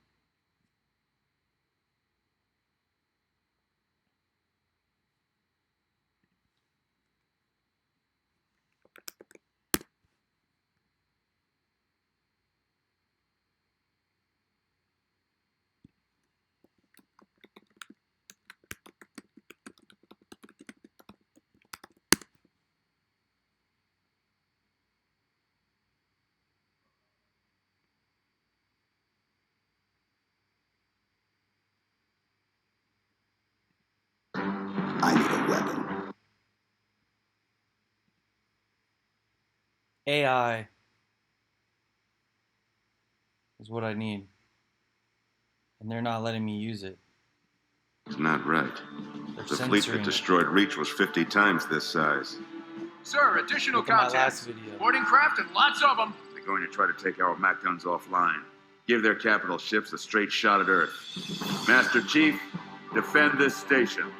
I need a weapon. AI is what I need. And they're not letting me use it. It's not right. They're The fleet censoring that it. destroyed Reach was 50 times this size. Sir, additional Look at my contacts. last video. Boarding craft and lots of them. They're going to try to take our MAC guns offline. Give their capital ships a straight shot at Earth. Master Chief, defend this station.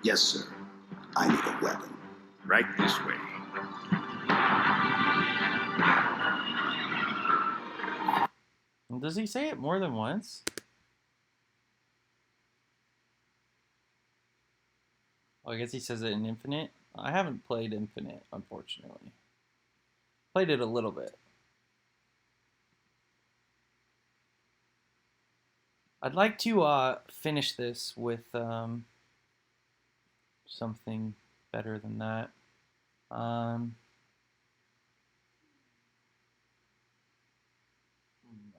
Yes, sir. I need a weapon. Right this way. Does he say it more than once? Oh, I guess he says it in Infinite. I haven't played Infinite, unfortunately. Played it a little bit. I'd like to finish this with something better than that. Let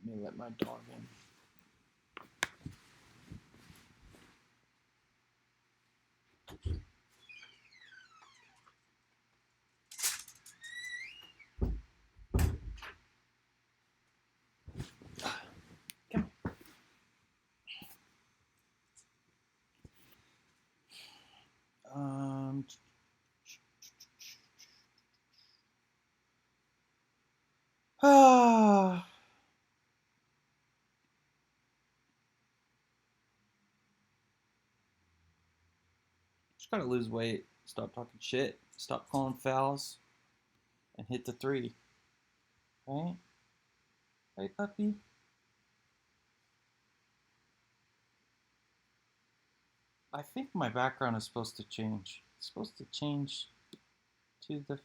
me let my dog in. Just gotta lose weight, stop talking shit, stop calling fouls, and hit the 3. Right? Right, puppy? I think my background is supposed to change. It's supposed to change to the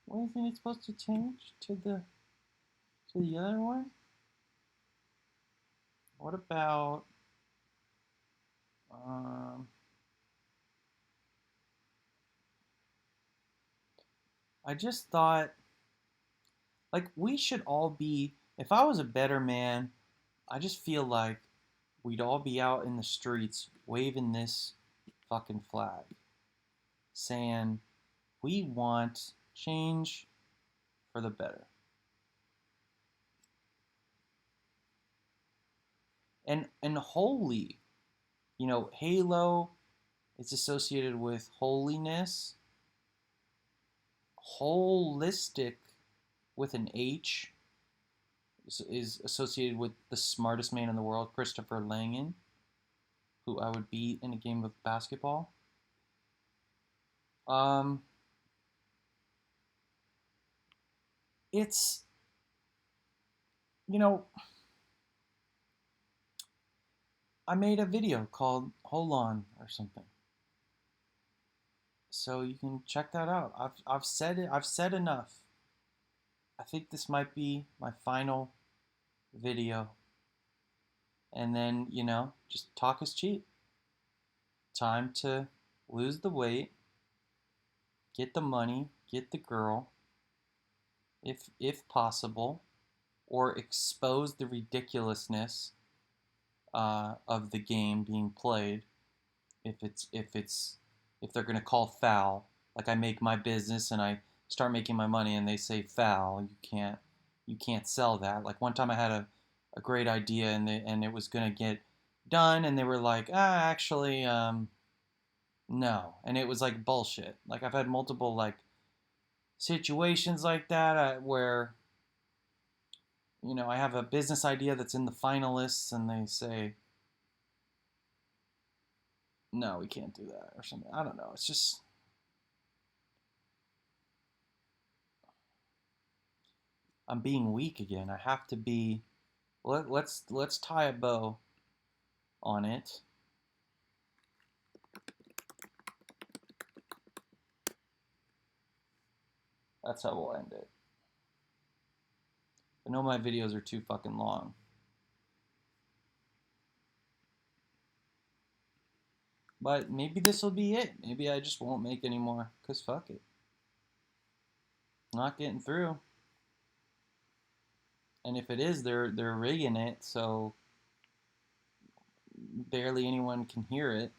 what do you think it's supposed to change? To the other one? What about I just thought, like, we should all be, if I was a better man, I just feel like we'd all be out in the streets waving this fucking flag, saying, we want change for the better. And holy, you know, Halo is associated with holiness. Holistic with an H is associated with the smartest man in the world, Christopher Langan, who I would beat in a game of basketball. It's, you know, I made a video called Hold On or something. So you can check that out. I've said it. I've said enough. I think this might be my final video. And then, you know, just talk is cheap. Time to lose the weight, get the money, get the girl, if possible, or expose the ridiculousness of the game being played. If they're gonna call foul, like I make my business and I start making my money and they say foul, you can't sell that. Like one time I had a great idea and it was gonna get done and they were like, actually, No. And it was like bullshit. Like I've had multiple like situations like that where, you know, I have a business idea that's in the finalists and they say, no, we can't do that or something. I don't know. It's just, I'm being weak again. I have to be, let's tie a bow on it. That's how we'll end it. I know my videos are too fucking long. But maybe this will be it. Maybe I just won't make any more, because fuck it. Not getting through. And if it is, they're rigging it, so barely anyone can hear it.